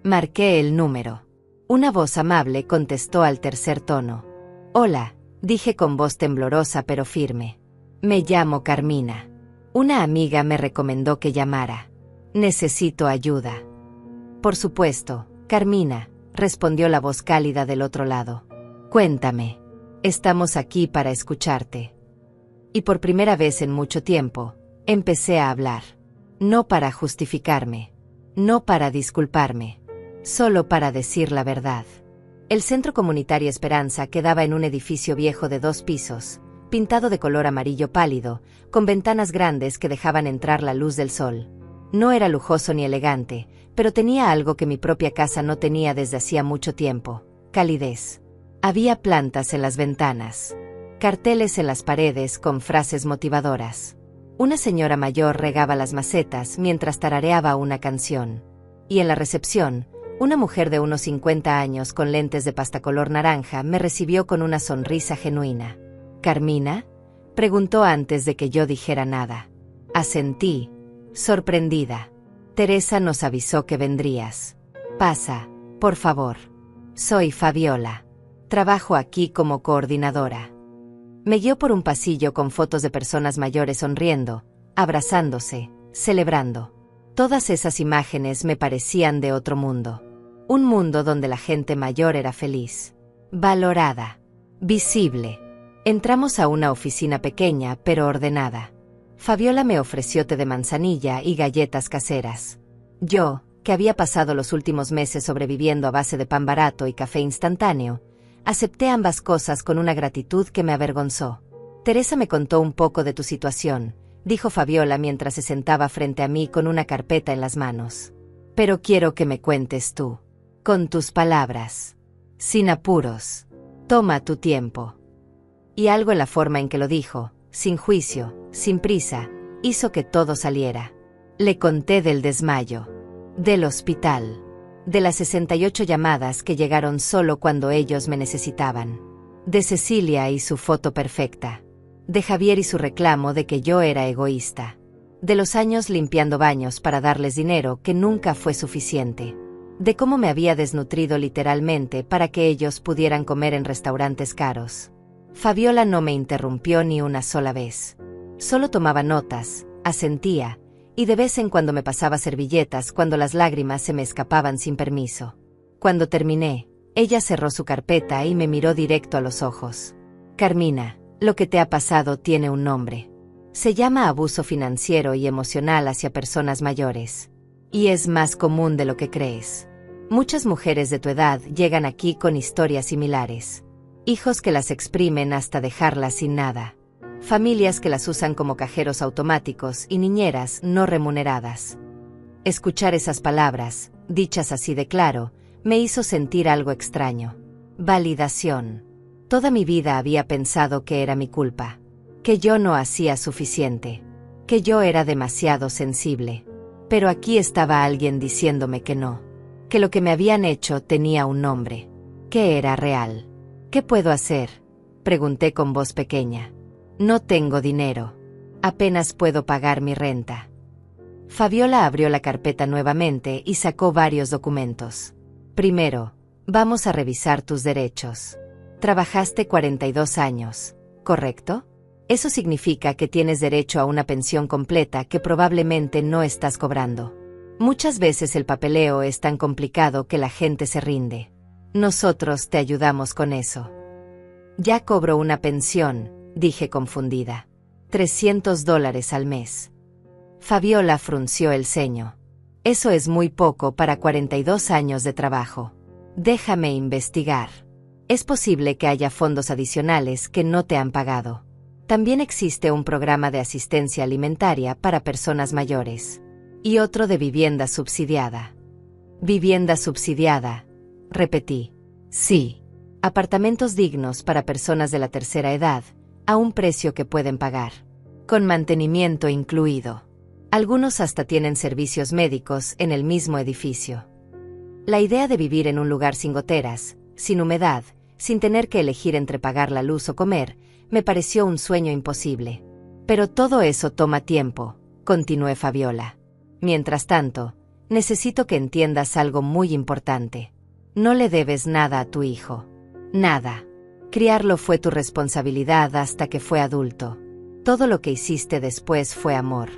Marqué el número. Una voz amable contestó al tercer tono. Hola, dije con voz temblorosa pero firme. Me llamo Carmina. Una amiga me recomendó que llamara. Necesito ayuda. Por supuesto, Carmina, respondió la voz cálida del otro lado. Cuéntame. Estamos aquí para escucharte. Y por primera vez en mucho tiempo, empecé a hablar. No para justificarme. No para disculparme. Solo para decir la verdad. El Centro Comunitario Esperanza quedaba en un edificio viejo de 2 pisos, pintado de color amarillo pálido, con ventanas grandes que dejaban entrar la luz del sol. No era lujoso ni elegante, pero tenía algo que mi propia casa no tenía desde hacía mucho tiempo: calidez. Había plantas en las ventanas, carteles en las paredes con frases motivadoras. Una señora mayor regaba las macetas mientras tarareaba una canción. Y en la recepción, una mujer de unos 50 años con lentes de pasta color naranja me recibió con una sonrisa genuina. ¿Carmina?, preguntó antes de que yo dijera nada. Asentí, sorprendida. Teresa nos avisó que vendrías. Pasa, por favor. Soy Fabiola. Trabajo aquí como coordinadora. Me guió por un pasillo con fotos de personas mayores sonriendo, abrazándose, celebrando. Todas esas imágenes me parecían de otro mundo. Un mundo donde la gente mayor era feliz, valorada, visible. Entramos a una oficina pequeña pero ordenada. Fabiola me ofreció té de manzanilla y galletas caseras. Yo, que había pasado los últimos meses sobreviviendo a base de pan barato y café instantáneo, acepté ambas cosas con una gratitud que me avergonzó. Teresa me contó un poco de tu situación, dijo Fabiola mientras se sentaba frente a mí con una carpeta en las manos. Pero quiero que me cuentes tú. Con tus palabras. Sin apuros. Toma tu tiempo. Y algo en la forma en que lo dijo, sin juicio, sin prisa, hizo que todo saliera. Le conté del desmayo, del hospital, de las 68 llamadas que llegaron solo cuando ellos me necesitaban, de Cecilia y su foto perfecta, de Javier y su reclamo de que yo era egoísta, de los años limpiando baños para darles dinero que nunca fue suficiente, de cómo me había desnutrido literalmente para que ellos pudieran comer en restaurantes caros. Fabiola no me interrumpió ni una sola vez. Solo tomaba notas, asentía, y de vez en cuando me pasaba servilletas cuando las lágrimas se me escapaban sin permiso. Cuando terminé, ella cerró su carpeta y me miró directo a los ojos. Carmina, lo que te ha pasado tiene un nombre. Se llama abuso financiero y emocional hacia personas mayores. Y es más común de lo que crees. Muchas mujeres de tu edad llegan aquí con historias similares. Hijos que las exprimen hasta dejarlas sin nada. Familias que las usan como cajeros automáticos y niñeras no remuneradas. Escuchar esas palabras, dichas así de claro, me hizo sentir algo extraño. Validación. Toda mi vida había pensado que era mi culpa. Que yo no hacía suficiente. Que yo era demasiado sensible. Pero aquí estaba alguien diciéndome que no. Que lo que me habían hecho tenía un nombre. Que era real. ¿Qué puedo hacer?, pregunté con voz pequeña. No tengo dinero. Apenas puedo pagar mi renta. Fabiola abrió la carpeta nuevamente y sacó varios documentos. Primero, vamos a revisar tus derechos. Trabajaste 42 años, ¿correcto? Eso significa que tienes derecho a una pensión completa que probablemente no estás cobrando. Muchas veces el papeleo es tan complicado que la gente se rinde. Nosotros te ayudamos con eso. Ya cobro una pensión, dije confundida. $300 al mes. Fabiola frunció el ceño. Eso es muy poco para 42 años de trabajo. Déjame investigar. Es posible que haya fondos adicionales que no te han pagado. También existe un programa de asistencia alimentaria para personas mayores. Y otro de vivienda subsidiada. Vivienda subsidiada, repetí. Sí. Apartamentos dignos para personas de la tercera edad, a un precio que pueden pagar. Con mantenimiento incluido. Algunos hasta tienen servicios médicos en el mismo edificio. La idea de vivir en un lugar sin goteras, sin humedad, sin tener que elegir entre pagar la luz o comer, me pareció un sueño imposible. Pero todo eso toma tiempo, continuó Fabiola. Mientras tanto, necesito que entiendas algo muy importante. No le debes nada a tu hijo. Nada. Criarlo fue tu responsabilidad hasta que fue adulto. Todo lo que hiciste después fue amor.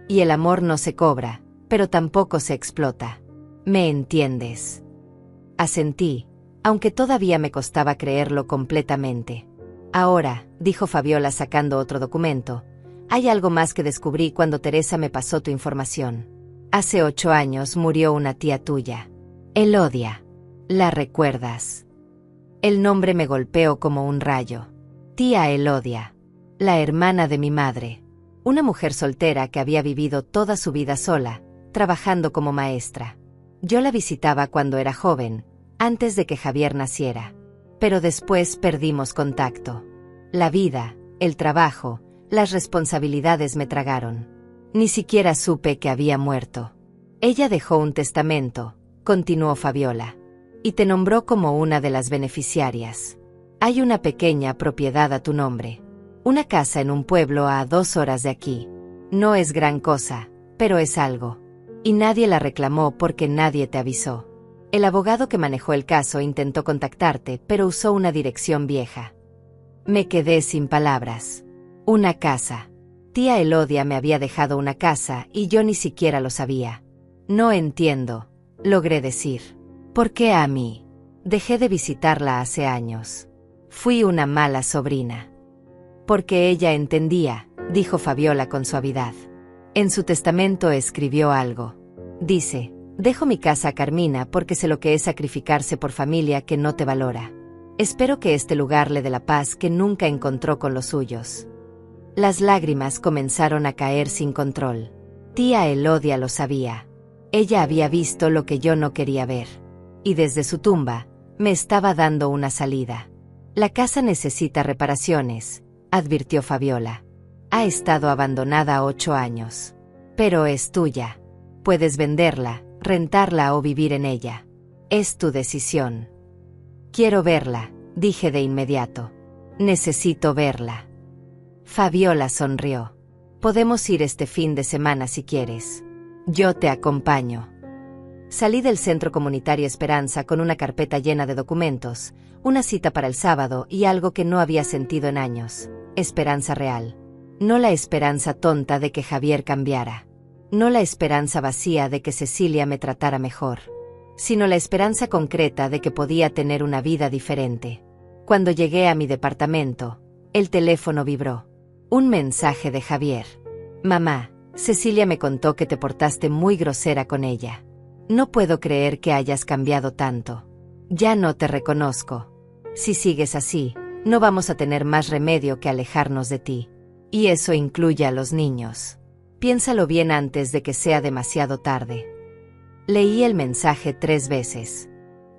Y el amor no se cobra, pero tampoco se explota. ¿Me entiendes? Asentí, aunque todavía me costaba creerlo completamente. Ahora, dijo Fabiola sacando otro documento, hay algo más que descubrí cuando Teresa me pasó tu información. Hace 8 años murió una tía tuya. Elodia. ¿La recuerdas? El nombre me golpeó como un rayo. Tía Elodia. La hermana de mi madre. Una mujer soltera que había vivido toda su vida sola, trabajando como maestra. Yo la visitaba cuando era joven, antes de que Javier naciera. Pero después perdimos contacto. La vida, el trabajo, las responsabilidades me tragaron. Ni siquiera supe que había muerto. Ella dejó un testamento, continuó Fabiola, y te nombró como una de las beneficiarias. Hay una pequeña propiedad a tu nombre. Una casa en un pueblo a 2 horas de aquí. No es gran cosa, pero es algo. Y nadie la reclamó porque nadie te avisó. El abogado que manejó el caso intentó contactarte, pero usó una dirección vieja. Me quedé sin palabras. Una casa. Tía Elodia me había dejado una casa y yo ni siquiera lo sabía. No entiendo, logré decir. ¿Por qué a mí? Dejé de visitarla hace años. Fui una mala sobrina. Porque ella entendía, dijo Fabiola con suavidad. En su testamento escribió algo. Dice, dejo mi casa a Carmina porque sé lo que es sacrificarse por familia que no te valora. Espero que este lugar le dé la paz que nunca encontró con los suyos. Las lágrimas comenzaron a caer sin control. Tía Elodia lo sabía. Ella había visto lo que yo no quería ver. Y desde su tumba, me estaba dando una salida. La casa necesita reparaciones, advirtió Fabiola. Ha estado abandonada 8 años. Pero es tuya. Puedes venderla, rentarla o vivir en ella. Es tu decisión. Quiero verla, dije de inmediato. Necesito verla. Fabiola sonrió. Podemos ir este fin de semana si quieres. Yo te acompaño. Salí del Centro Comunitario Esperanza con una carpeta llena de documentos, una cita para el sábado y algo que no había sentido en años. Esperanza real. No la esperanza tonta de que Javier cambiara. No la esperanza vacía de que Cecilia me tratara mejor. Sino la esperanza concreta de que podía tener una vida diferente. Cuando llegué a mi departamento, el teléfono vibró. Un mensaje de Javier. Mamá, Cecilia me contó que te portaste muy grosera con ella. No puedo creer que hayas cambiado tanto. Ya no te reconozco. Si sigues así, no vamos a tener más remedio que alejarnos de ti. Y eso incluye a los niños. Piénsalo bien antes de que sea demasiado tarde. Leí el mensaje 3 veces.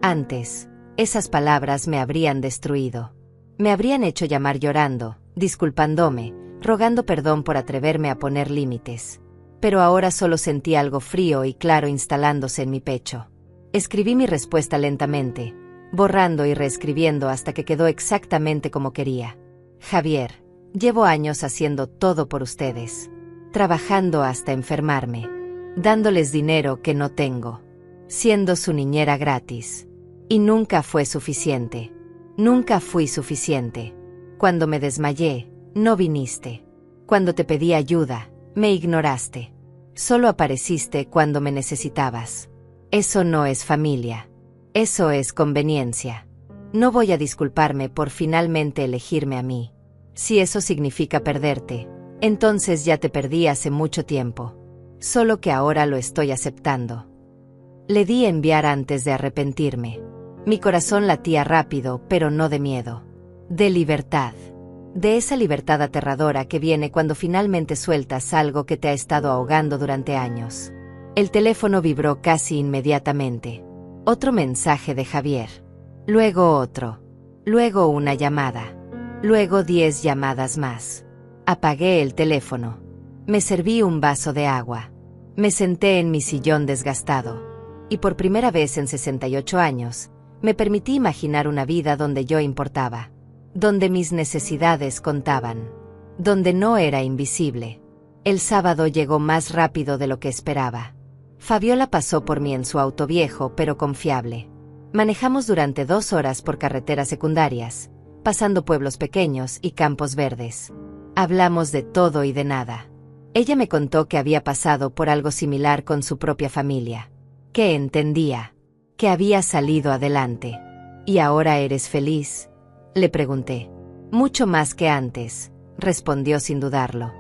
Antes, esas palabras me habrían destruido. Me habrían hecho llamar llorando, disculpándome, rogando perdón por atreverme a poner límites. Pero ahora solo sentí algo frío y claro instalándose en mi pecho. Escribí mi respuesta lentamente, borrando y reescribiendo hasta que quedó exactamente como quería. Javier, llevo años haciendo todo por ustedes. Trabajando hasta enfermarme. Dándoles dinero que no tengo. Siendo su niñera gratis. Y nunca fue suficiente. Nunca fui suficiente. Cuando me desmayé, no viniste. Cuando te pedí ayuda, me ignoraste. Solo apareciste cuando me necesitabas. Eso no es familia. Eso es conveniencia. No voy a disculparme por finalmente elegirme a mí. Si eso significa perderte, entonces ya te perdí hace mucho tiempo. Solo que ahora lo estoy aceptando. Le di enviar antes de arrepentirme. Mi corazón latía rápido, pero no de miedo. De libertad. De esa libertad aterradora que viene cuando finalmente sueltas algo que te ha estado ahogando durante años. El teléfono vibró casi inmediatamente. Otro mensaje de Javier. Luego otro. Luego una llamada. Luego 10 llamadas más. Apagué el teléfono. Me serví un vaso de agua. Me senté en mi sillón desgastado. Y por primera vez en 68 años, me permití imaginar una vida donde yo importaba. Donde mis necesidades contaban. Donde no era invisible. El sábado llegó más rápido de lo que esperaba. Fabiola pasó por mí en su auto viejo pero confiable. Manejamos durante 2 horas por carreteras secundarias, pasando pueblos pequeños y campos verdes. Hablamos de todo y de nada. Ella me contó que había pasado por algo similar con su propia familia. Que entendía. Que había salido adelante. ¿Y ahora eres feliz?, le pregunté. Mucho más que antes, respondió sin dudarlo.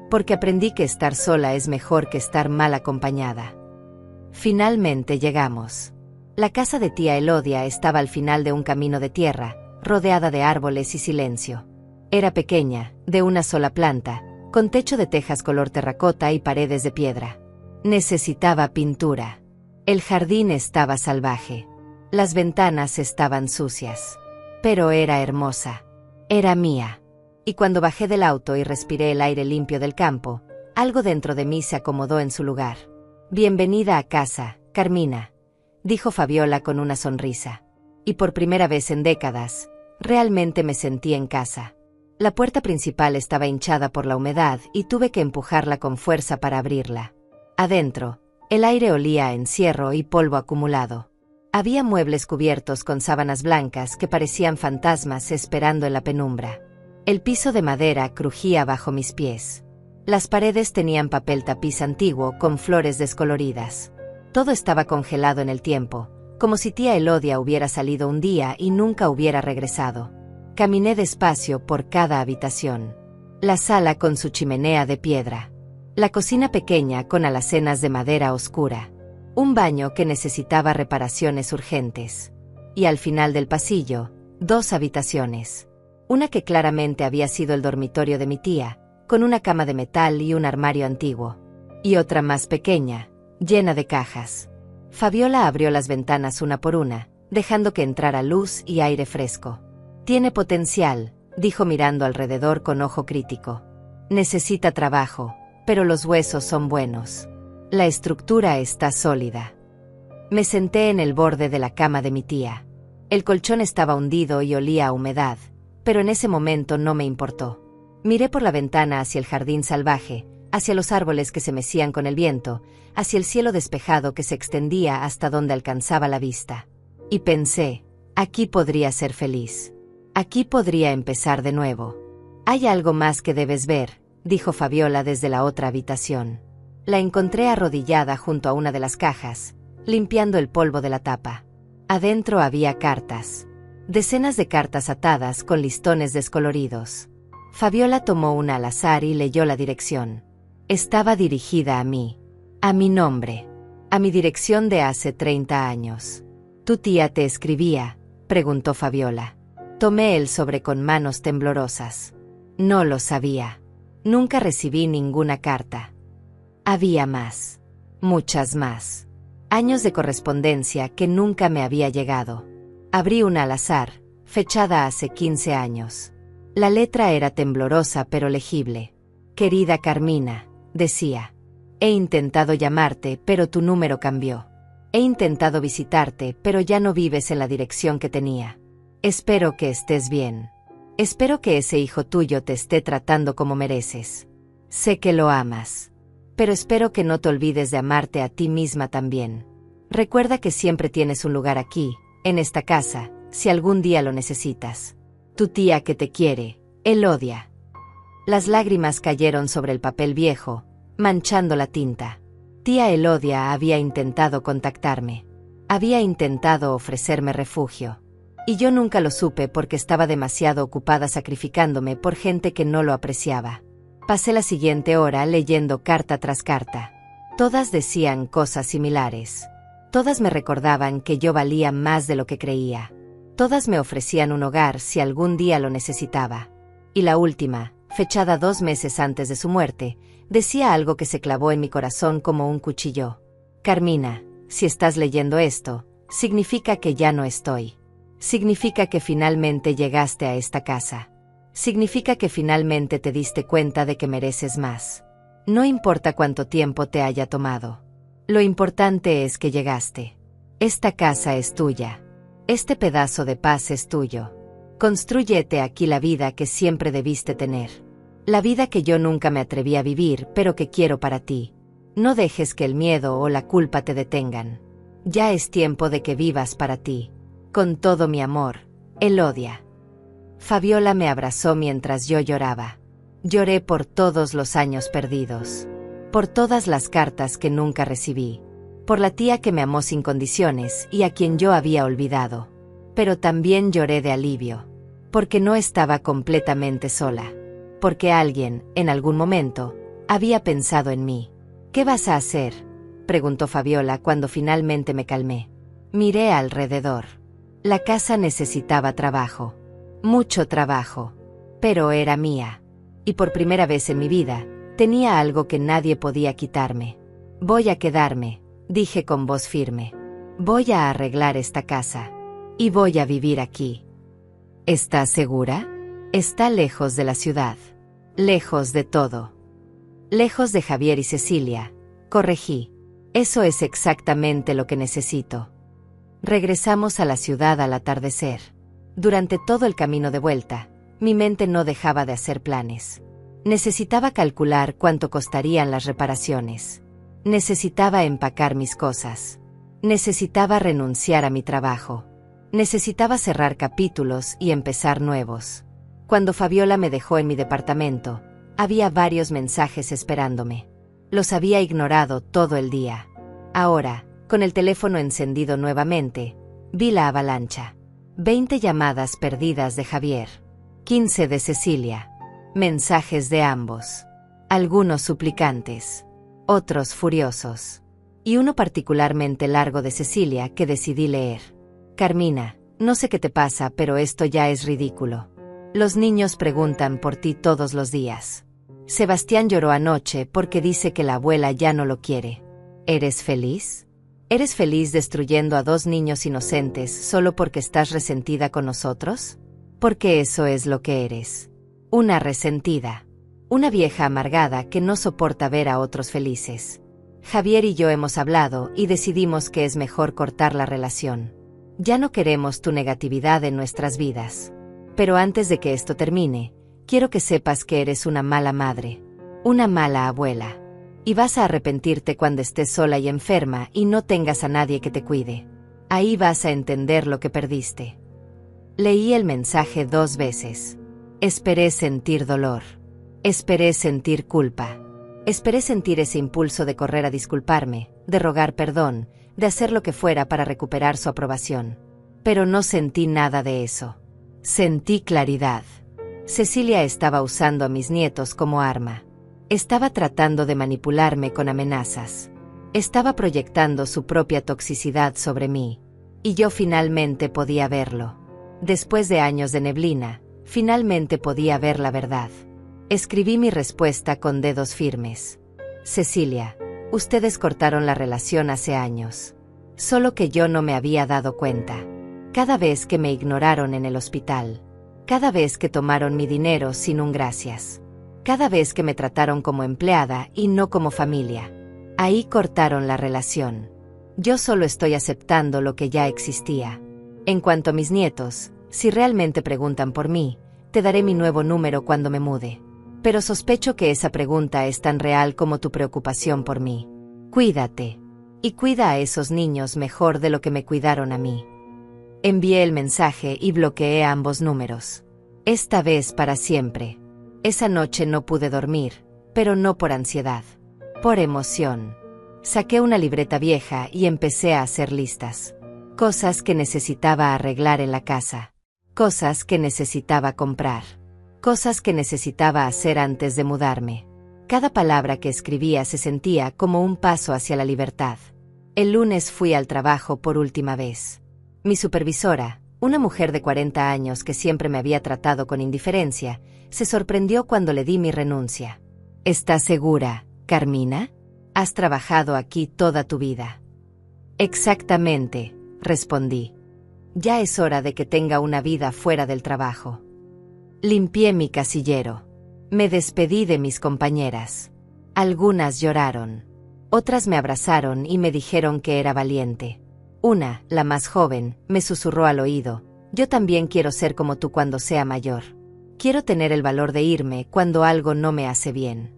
Porque aprendí que estar sola es mejor que estar mal acompañada. Finalmente llegamos. La casa de tía Elodia estaba al final de un camino de tierra, rodeada de árboles y silencio. Era pequeña, de una sola planta, con techo de tejas color terracota y paredes de piedra. Necesitaba pintura. El jardín estaba salvaje. Las ventanas estaban sucias. Pero era hermosa. Era mía. Y cuando bajé del auto y respiré el aire limpio del campo, algo dentro de mí se acomodó en su lugar. Bienvenida a casa, Carmina, dijo Fabiola con una sonrisa. Y por primera vez en décadas, realmente me sentí en casa. La puerta principal estaba hinchada por la humedad y tuve que empujarla con fuerza para abrirla. Adentro, el aire olía a encierro y polvo acumulado. Había muebles cubiertos con sábanas blancas que parecían fantasmas esperando en la penumbra. El piso de madera crujía bajo mis pies. Las paredes tenían papel tapiz antiguo con flores descoloridas. Todo estaba congelado en el tiempo, como si tía Elodia hubiera salido un día y nunca hubiera regresado. Caminé despacio por cada habitación. La sala con su chimenea de piedra. La cocina pequeña con alacenas de madera oscura. Un baño que necesitaba reparaciones urgentes. Y al final del pasillo, 2 habitaciones. Una que claramente había sido el dormitorio de mi tía, con una cama de metal y un armario antiguo. Y otra más pequeña, llena de cajas. Fabiola abrió las ventanas una por una, dejando que entrara luz y aire fresco. Tiene potencial, dijo mirando alrededor con ojo crítico. Necesita trabajo, pero los huesos son buenos. La estructura está sólida. Me senté en el borde de la cama de mi tía. El colchón estaba hundido y olía a humedad, pero en ese momento no me importó. Miré por la ventana hacia el jardín salvaje, hacia los árboles que se mecían con el viento, hacia el cielo despejado que se extendía hasta donde alcanzaba la vista. Y pensé, aquí podría ser feliz. Aquí podría empezar de nuevo. Hay algo más que debes ver, dijo Fabiola desde la otra habitación. La encontré arrodillada junto a una de las cajas, limpiando el polvo de la tapa. Adentro había cartas. Decenas de cartas atadas con listones descoloridos. Fabiola tomó una al azar y leyó la dirección. Estaba dirigida a mí. A mi nombre. A mi dirección de hace 30 años. ¿Tu tía te escribía?, preguntó Fabiola. Tomé el sobre con manos temblorosas. No lo sabía. Nunca recibí ninguna carta. Había más. Muchas más. Años de correspondencia que nunca me había llegado. Abrí una al azar, fechada hace 15 años. La letra era temblorosa pero legible. Querida Carmina, decía. He intentado llamarte, pero tu número cambió. He intentado visitarte, pero ya no vives en la dirección que tenía. Espero que estés bien. Espero que ese hijo tuyo te esté tratando como mereces. Sé que lo amas. Pero espero que no te olvides de amarte a ti misma también. Recuerda que siempre tienes un lugar aquí, en esta casa, si algún día lo necesitas. Tu tía que te quiere, Elodia. Las lágrimas cayeron sobre el papel viejo, manchando la tinta. Tía Elodia había intentado contactarme. Había intentado ofrecerme refugio. Y yo nunca lo supe porque estaba demasiado ocupada sacrificándome por gente que no lo apreciaba. Pasé la siguiente hora leyendo carta tras carta. Todas decían cosas similares. Todas me recordaban que yo valía más de lo que creía. Todas me ofrecían un hogar si algún día lo necesitaba. Y la última, fechada 2 meses antes de su muerte, decía algo que se clavó en mi corazón como un cuchillo. Carmina, si estás leyendo esto, significa que ya no estoy. Significa que finalmente llegaste a esta casa. Significa que finalmente te diste cuenta de que mereces más. No importa cuánto tiempo te haya tomado. Lo importante es que llegaste. Esta casa es tuya. Este pedazo de paz es tuyo. Constrúyete aquí la vida que siempre debiste tener. La vida que yo nunca me atreví a vivir, pero que quiero para ti. No dejes que el miedo o la culpa te detengan. Ya es tiempo de que vivas para ti. Con todo mi amor, Elodia. Fabiola me abrazó mientras yo lloraba. Lloré por todos los años perdidos. Por todas las cartas que nunca recibí. Por la tía que me amó sin condiciones y a quien yo había olvidado. Pero también lloré de alivio. Porque no estaba completamente sola. Porque alguien, en algún momento, había pensado en mí. ¿Qué vas a hacer?, preguntó Fabiola cuando finalmente me calmé. Miré alrededor. La casa necesitaba trabajo. Mucho trabajo. Pero era mía. Y por primera vez en mi vida, tenía algo que nadie podía quitarme. Voy a quedarme, dije con voz firme. Voy a arreglar esta casa. Y voy a vivir aquí. ¿Estás segura? Está lejos de la ciudad. Lejos de todo. Lejos de Javier y Cecilia, corregí. Eso es exactamente lo que necesito. Regresamos a la ciudad al atardecer. Durante todo el camino de vuelta, mi mente no dejaba de hacer planes. Necesitaba calcular cuánto costarían las reparaciones. Necesitaba empacar mis cosas. Necesitaba renunciar a mi trabajo. Necesitaba cerrar capítulos y empezar nuevos. Cuando Fabiola me dejó en mi departamento, había varios mensajes esperándome. Los había ignorado todo el día. Ahora, con el teléfono encendido nuevamente, vi la avalancha. 20 llamadas perdidas de Javier. 15 de Cecilia. Mensajes de ambos. Algunos suplicantes. Otros furiosos. Y uno particularmente largo de Cecilia que decidí leer. Carmina, no sé qué te pasa, pero esto ya es ridículo. Los niños preguntan por ti todos los días. Sebastián lloró anoche porque dice que la abuela ya no lo quiere. ¿Eres feliz? ¿Eres feliz destruyendo a 2 niños inocentes solo porque estás resentida con nosotros? Porque eso es lo que eres. Una resentida. Una vieja amargada que no soporta ver a otros felices. Javier y yo hemos hablado y decidimos que es mejor cortar la relación. Ya no queremos tu negatividad en nuestras vidas. Pero antes de que esto termine, quiero que sepas que eres una mala madre. Una mala abuela. Y vas a arrepentirte cuando estés sola y enferma y no tengas a nadie que te cuide. Ahí vas a entender lo que perdiste. Leí el mensaje 2 veces. Esperé sentir dolor. Esperé sentir culpa. Esperé sentir ese impulso de correr a disculparme, de rogar perdón, de hacer lo que fuera para recuperar su aprobación. Pero no sentí nada de eso. Sentí claridad. Cecilia estaba usando a mis nietos como arma. Estaba tratando de manipularme con amenazas. Estaba proyectando su propia toxicidad sobre mí. Y yo finalmente podía verlo. Después de años de neblina, finalmente podía ver la verdad. Escribí mi respuesta con dedos firmes. Cecilia, ustedes cortaron la relación hace años. Solo que yo no me había dado cuenta. Cada vez que me ignoraron en el hospital. Cada vez que tomaron mi dinero sin un gracias. Cada vez que me trataron como empleada y no como familia. Ahí cortaron la relación. Yo solo estoy aceptando lo que ya existía. En cuanto a mis nietos, si realmente preguntan por mí, te daré mi nuevo número cuando me mude. Pero sospecho que esa pregunta es tan real como tu preocupación por mí. Cuídate. Y cuida a esos niños mejor de lo que me cuidaron a mí. Envié el mensaje y bloqueé ambos números. Esta vez para siempre. Esa noche no pude dormir, pero no por ansiedad. Por emoción. Saqué una libreta vieja y empecé a hacer listas. Cosas que necesitaba arreglar en la casa. Cosas que necesitaba comprar. Cosas que necesitaba hacer antes de mudarme. Cada palabra que escribía se sentía como un paso hacia la libertad. El lunes fui al trabajo por última vez. Mi supervisora, una mujer de 40 años que siempre me había tratado con indiferencia, se sorprendió cuando le di mi renuncia. ¿Estás segura, Carmina? Has trabajado aquí toda tu vida. Exactamente, respondí. Ya es hora de que tenga una vida fuera del trabajo. Limpié mi casillero. Me despedí de mis compañeras. Algunas lloraron. Otras me abrazaron y me dijeron que era valiente. Una, la más joven, me susurró al oído: yo también quiero ser como tú cuando sea mayor. Quiero tener el valor de irme cuando algo no me hace bien.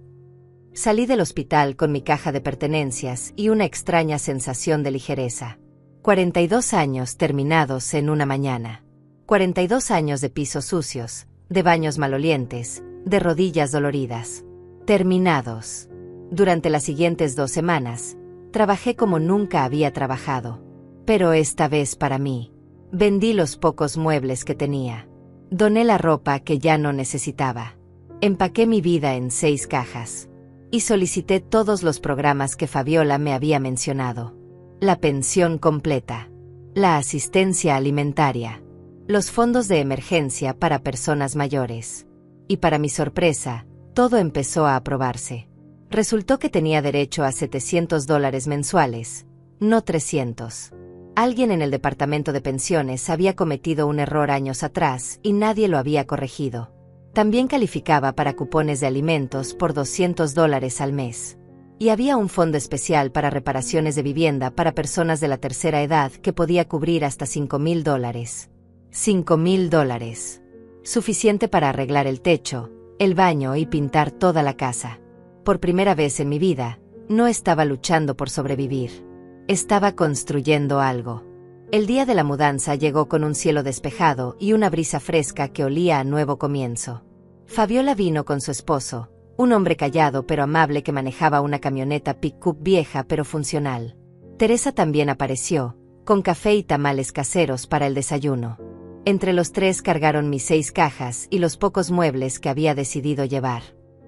Salí del hospital con mi caja de pertenencias y una extraña sensación de ligereza. 42 años terminados en una mañana. 42 años de pisos sucios, de baños malolientes, de rodillas doloridas. Terminados. Durante las siguientes 2 semanas, trabajé como nunca había trabajado. Pero esta vez para mí. Vendí los pocos muebles que tenía. Doné la ropa que ya no necesitaba. Empaqué mi vida en 6 cajas. Y solicité todos los programas que Fabiola me había mencionado. La pensión completa. La asistencia alimentaria. Los fondos de emergencia para personas mayores. Y para mi sorpresa, todo empezó a aprobarse. Resultó que tenía derecho a $700 mensuales, no 300. Alguien en el departamento de pensiones había cometido un error años atrás y nadie lo había corregido. También calificaba para cupones de alimentos por $200 al mes. Y había un fondo especial para reparaciones de vivienda para personas de la tercera edad que podía cubrir hasta $5,000. $5,000. Suficiente para arreglar el techo, el baño y pintar toda la casa. Por primera vez en mi vida, no estaba luchando por sobrevivir. Estaba construyendo algo. El día de la mudanza llegó con un cielo despejado y una brisa fresca que olía a nuevo comienzo. Fabiola vino con su esposo, un hombre callado pero amable que manejaba una camioneta pick-up vieja pero funcional. Teresa también apareció, con café y tamales caseros para el desayuno. Entre los 3 cargaron mis 6 cajas y los pocos muebles que había decidido llevar.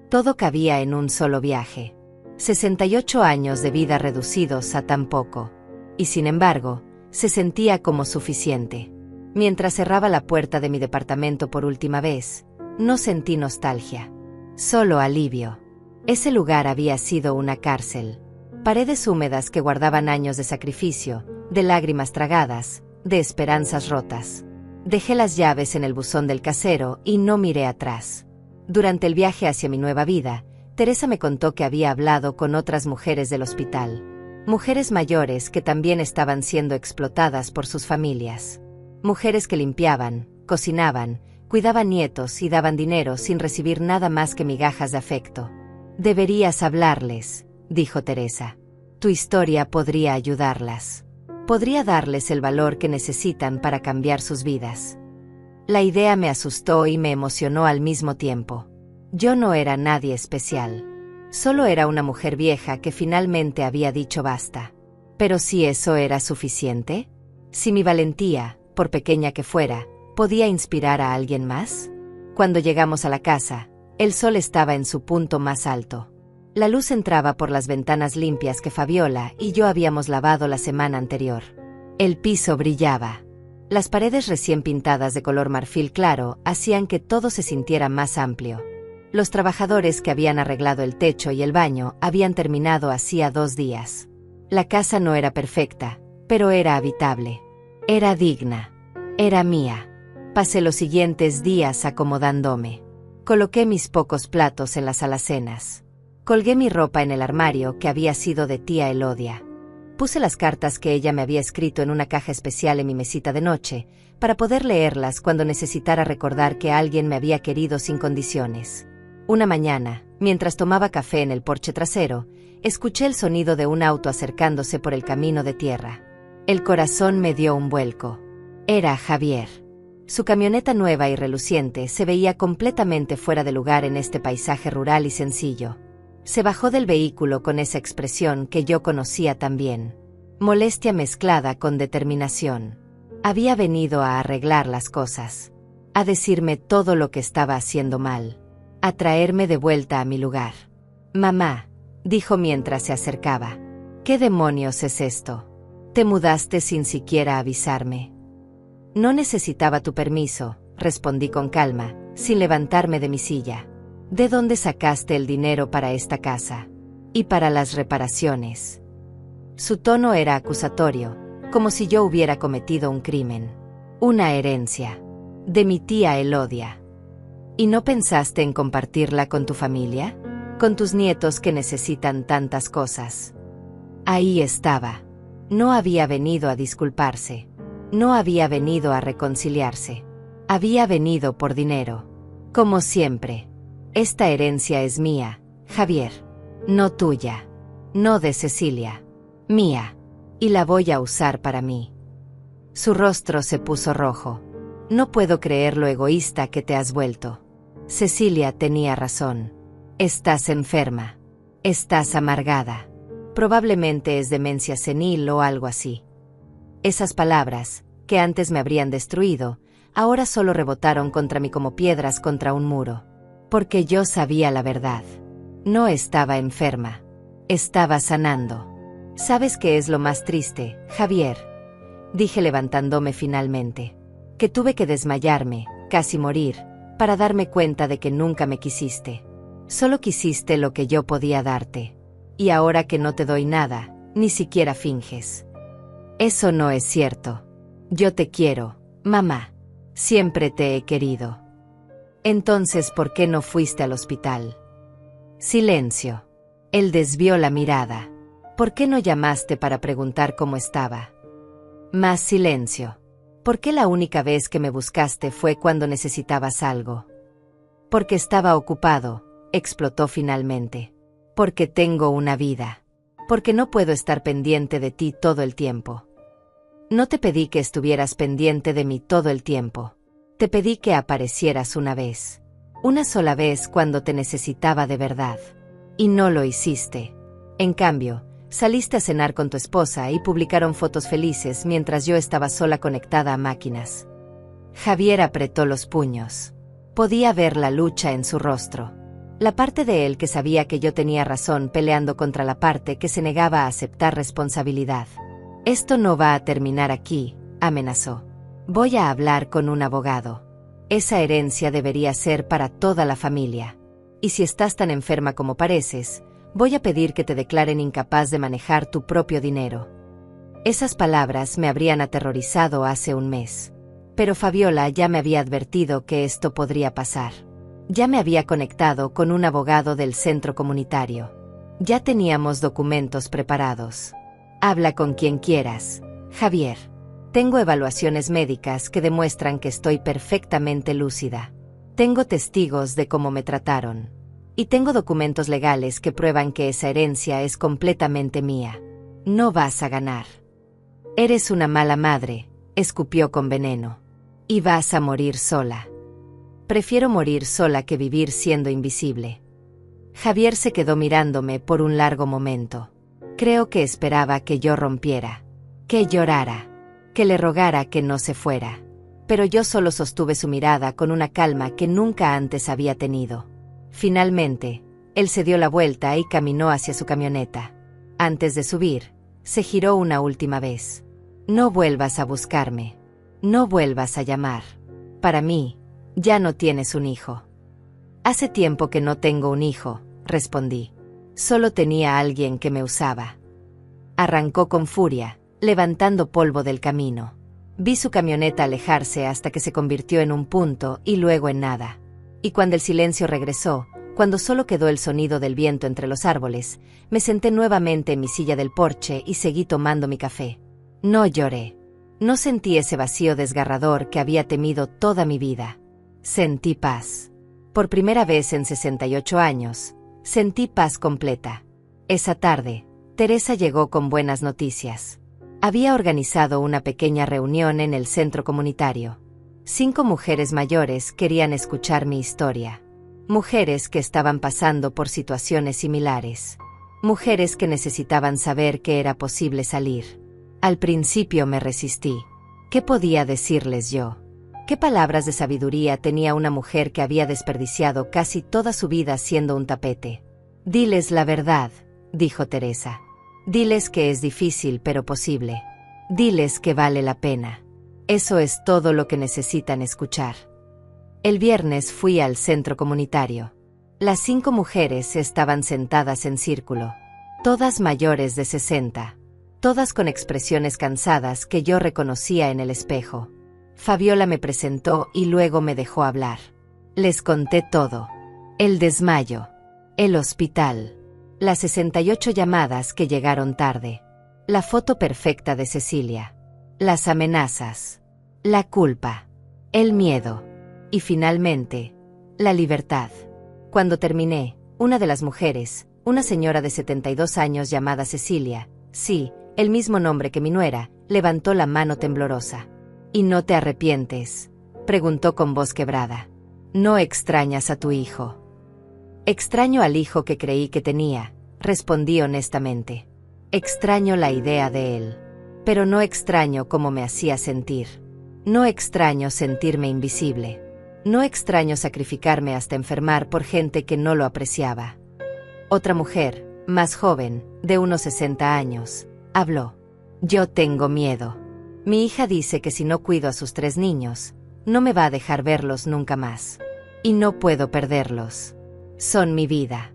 Todo cabía en un solo viaje. 68 años de vida reducidos a tan poco. Y sin embargo, se sentía como suficiente. Mientras cerraba la puerta de mi departamento por última vez, no sentí nostalgia. Solo alivio. Ese lugar había sido una cárcel. Paredes húmedas que guardaban años de sacrificio, de lágrimas tragadas, de esperanzas rotas. Dejé las llaves en el buzón del casero y no miré atrás. Durante el viaje hacia mi nueva vida, Teresa me contó que había hablado con otras mujeres del hospital. Mujeres mayores que también estaban siendo explotadas por sus familias. Mujeres que limpiaban, cocinaban, cuidaban nietos y daban dinero sin recibir nada más que migajas de afecto. Deberías hablarles, dijo Teresa. Tu historia podría ayudarlas. Podría darles el valor que necesitan para cambiar sus vidas. La idea me asustó y me emocionó al mismo tiempo. Yo no era nadie especial. Solo era una mujer vieja que finalmente había dicho basta. Pero si eso era suficiente, si mi valentía, por pequeña que fuera, podía inspirar a alguien más. Cuando llegamos a la casa, el sol estaba en su punto más alto. La luz entraba por las ventanas limpias que Fabiola y yo habíamos lavado la semana anterior. El piso brillaba. Las paredes recién pintadas de color marfil claro hacían que todo se sintiera más amplio. Los trabajadores que habían arreglado el techo y el baño habían terminado hacía 2 días. La casa no era perfecta, pero era habitable. Era digna. Era mía. Pasé los siguientes días acomodándome. Coloqué mis pocos platos en las alacenas. Colgué mi ropa en el armario que había sido de tía Elodia. Puse las cartas que ella me había escrito en una caja especial en mi mesita de noche, para poder leerlas cuando necesitara recordar que alguien me había querido sin condiciones. Una mañana, mientras tomaba café en el porche trasero, escuché el sonido de un auto acercándose por el camino de tierra. El corazón me dio un vuelco. Era Javier. Su camioneta nueva y reluciente se veía completamente fuera de lugar en este paisaje rural y sencillo. Se bajó del vehículo con esa expresión que yo conocía tan bien. Molestia mezclada con determinación. Había venido a arreglar las cosas. A decirme todo lo que estaba haciendo mal. A traerme de vuelta a mi lugar. «Mamá», dijo mientras se acercaba. «¿Qué demonios es esto? Te mudaste sin siquiera avisarme». «No necesitaba tu permiso», respondí con calma, sin levantarme de mi silla. «¿De dónde sacaste el dinero para esta casa? Y para las reparaciones». Su tono era acusatorio, como si yo hubiera cometido un crimen. «Una herencia. De mi tía Elodia». «¿Y no pensaste en compartirla con tu familia? Con tus nietos que necesitan tantas cosas». Ahí estaba. No había venido a disculparse. No había venido a reconciliarse. Había venido por dinero. Como siempre. «Esta herencia es mía, Javier. No tuya. No de Cecilia. Mía. Y la voy a usar para mí». Su rostro se puso rojo. «No puedo creer lo egoísta que te has vuelto. Cecilia tenía razón. Estás enferma. Estás amargada. Probablemente es demencia senil o algo así». Esas palabras, que antes me habrían destruido, ahora solo rebotaron contra mí como piedras contra un muro. Porque yo sabía la verdad. No estaba enferma. Estaba sanando. «¿Sabes qué es lo más triste, Javier?», dije levantándome finalmente. «Que tuve que desmayarme, casi morir, para darme cuenta de que nunca me quisiste. Solo quisiste lo que yo podía darte. Y ahora que no te doy nada, ni siquiera finges». «Eso no es cierto. Yo te quiero, mamá. Siempre te he querido». «Entonces, ¿por qué no fuiste al hospital?». Silencio. Él desvió la mirada. «¿Por qué no llamaste para preguntar cómo estaba?». Más silencio. «¿Por qué la única vez que me buscaste fue cuando necesitabas algo?». «Porque estaba ocupado», explotó finalmente. «Porque tengo una vida. Porque no puedo estar pendiente de ti todo el tiempo». «No te pedí que estuvieras pendiente de mí todo el tiempo. Te pedí que aparecieras una vez. Una sola vez cuando te necesitaba de verdad. Y no lo hiciste. En cambio, saliste a cenar con tu esposa y publicaron fotos felices mientras yo estaba sola conectada a máquinas». Javier apretó los puños. Podía ver la lucha en su rostro. La parte de él que sabía que yo tenía razón peleando contra la parte que se negaba a aceptar responsabilidad. «Esto no va a terminar aquí», amenazó. «Voy a hablar con un abogado. Esa herencia debería ser para toda la familia. Y si estás tan enferma como pareces, voy a pedir que te declaren incapaz de manejar tu propio dinero». Esas palabras me habrían aterrorizado hace un mes. Pero Fabiola ya me había advertido que esto podría pasar. Ya me había conectado con un abogado del centro comunitario. Ya teníamos documentos preparados. «Habla con quien quieras, Javier. Tengo evaluaciones médicas que demuestran que estoy perfectamente lúcida. Tengo testigos de cómo me trataron. Y tengo documentos legales que prueban que esa herencia es completamente mía. No vas a ganar. Eres una mala madre», escupió con veneno. «Y vas a morir sola. Prefiero morir sola que vivir siendo invisible». Javier se quedó mirándome por un largo momento. Creo que esperaba que yo rompiera, que llorara, que le rogara que no se fuera. Pero yo solo sostuve su mirada con una calma que nunca antes había tenido. Finalmente, él se dio la vuelta y caminó hacia su camioneta. Antes de subir, se giró una última vez. «No vuelvas a buscarme. No vuelvas a llamar. Para mí, ya no tienes un hijo». «Hace tiempo que no tengo un hijo», respondí. «Solo tenía a alguien que me usaba». Arrancó con furia, levantando polvo del camino. Vi su camioneta alejarse hasta que se convirtió en un punto y luego en nada. Y cuando el silencio regresó, cuando solo quedó el sonido del viento entre los árboles, me senté nuevamente en mi silla del porche y seguí tomando mi café. No lloré. No sentí ese vacío desgarrador que había temido toda mi vida. Sentí paz. Por primera vez en 68 años, sentí paz completa. Esa tarde, Teresa llegó con buenas noticias. Había organizado una pequeña reunión en el centro comunitario. 5 mujeres mayores querían escuchar mi historia. Mujeres que estaban pasando por situaciones similares. Mujeres que necesitaban saber que era posible salir. Al principio me resistí. ¿Qué podía decirles yo? ¿Qué palabras de sabiduría tenía una mujer que había desperdiciado casi toda su vida siendo un tapete? Diles la verdad, dijo Teresa. Diles que es difícil pero posible. Diles que vale la pena. Eso es todo lo que necesitan escuchar. El viernes fui al centro comunitario. Las 5 mujeres estaban sentadas en círculo. Todas mayores de 60. Todas con expresiones cansadas que yo reconocía en el espejo. Fabiola me presentó y luego me dejó hablar. Les conté todo. El desmayo. El hospital. Las 68 llamadas que llegaron tarde. La foto perfecta de Cecilia. Las amenazas. La culpa. El miedo. Y finalmente, la libertad. Cuando terminé, una de las mujeres, una señora de 72 años llamada Cecilia, sí, el mismo nombre que mi nuera, levantó la mano temblorosa. ¿Y no te arrepientes?, preguntó con voz quebrada. ¿No extrañas a tu hijo? Extraño al hijo que creí que tenía, respondí honestamente. Extraño la idea de él. Pero no extraño cómo me hacía sentir. No extraño sentirme invisible. No extraño sacrificarme hasta enfermar por gente que no lo apreciaba. Otra mujer, más joven, de unos 60 años, habló. Yo tengo miedo. Mi hija dice que si no cuido a sus 3 niños, no me va a dejar verlos nunca más. Y no puedo perderlos. Son mi vida.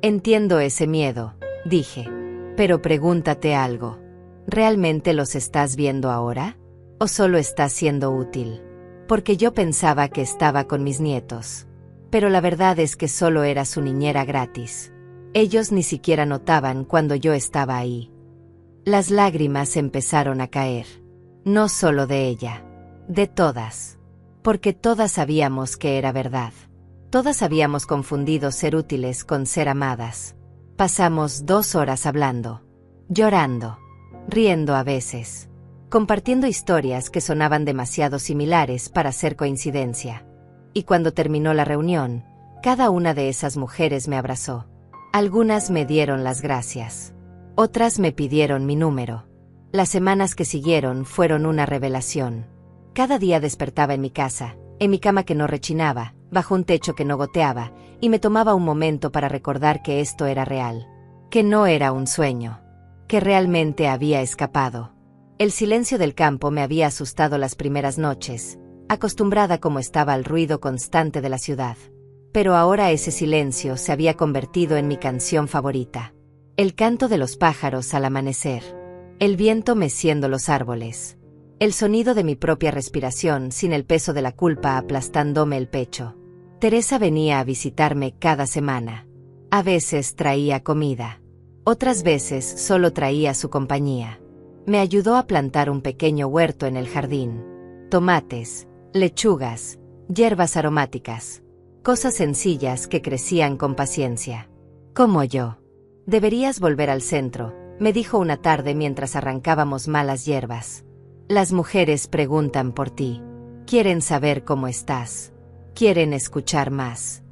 Entiendo ese miedo, dije. Pero pregúntate algo. ¿Realmente los estás viendo ahora? ¿O solo estás siendo útil? Porque yo pensaba que estaba con mis nietos. Pero la verdad es que solo era su niñera gratis. Ellos ni siquiera notaban cuando yo estaba ahí. Las lágrimas empezaron a caer. No solo de ella, de todas. Porque todas sabíamos que era verdad. Todas habíamos confundido ser útiles con ser amadas. Pasamos 2 horas hablando, llorando, riendo a veces, compartiendo historias que sonaban demasiado similares para ser coincidencia. Y cuando terminó la reunión, cada una de esas mujeres me abrazó. Algunas me dieron las gracias. Otras me pidieron mi número. Las semanas que siguieron fueron una revelación. Cada día despertaba en mi casa, en mi cama que no rechinaba, bajo un techo que no goteaba, y me tomaba un momento para recordar que esto era real. Que no era un sueño. Que realmente había escapado. El silencio del campo me había asustado las primeras noches, acostumbrada como estaba al ruido constante de la ciudad. Pero ahora ese silencio se había convertido en mi canción favorita. El canto de los pájaros al amanecer. El viento meciendo los árboles. El sonido de mi propia respiración sin el peso de la culpa aplastándome el pecho. Teresa venía a visitarme cada semana. A veces traía comida. Otras veces solo traía su compañía. Me ayudó a plantar un pequeño huerto en el jardín. Tomates, lechugas, hierbas aromáticas. Cosas sencillas que crecían con paciencia. Como yo. Deberías volver al centro, me dijo una tarde mientras arrancábamos malas hierbas. Las mujeres preguntan por ti. Quieren saber cómo estás. Quieren escuchar más.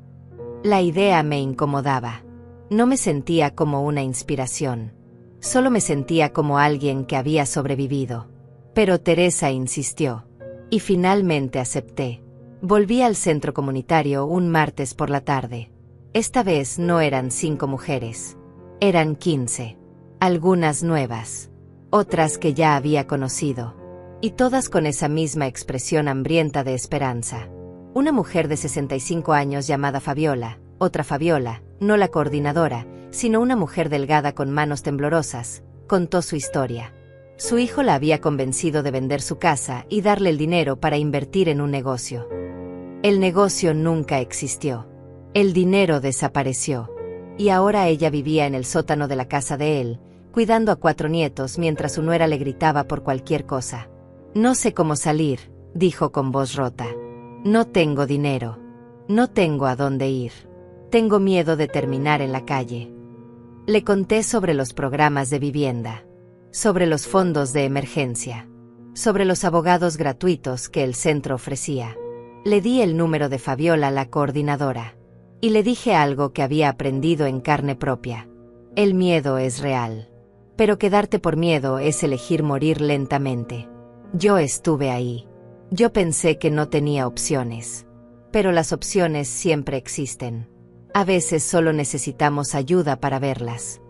La idea me incomodaba. No me sentía como una inspiración. Solo me sentía como alguien que había sobrevivido. Pero Teresa insistió. Y finalmente acepté. Volví al centro comunitario un martes por la tarde. Esta vez no eran 5 mujeres. Eran 15. Algunas nuevas. Otras que ya había conocido. Y todas con esa misma expresión hambrienta de esperanza. Una mujer de 65 años llamada Fabiola, otra Fabiola, no la coordinadora, sino una mujer delgada con manos temblorosas, contó su historia. Su hijo la había convencido de vender su casa y darle el dinero para invertir en un negocio. El negocio nunca existió. El dinero desapareció. Y ahora ella vivía en el sótano de la casa de él, cuidando a 4 nietos mientras su nuera le gritaba por cualquier cosa. No sé cómo salir, dijo con voz rota. No tengo dinero. No tengo a dónde ir. Tengo miedo de terminar en la calle. Le conté sobre los programas de vivienda, sobre los fondos de emergencia, sobre los abogados gratuitos que el centro ofrecía. Le di el número de Fabiola, la coordinadora. Y le dije algo que había aprendido en carne propia. El miedo es real. Pero quedarte por miedo es elegir morir lentamente. Yo estuve ahí. Yo pensé que no tenía opciones. Pero las opciones siempre existen. A veces solo necesitamos ayuda para verlas.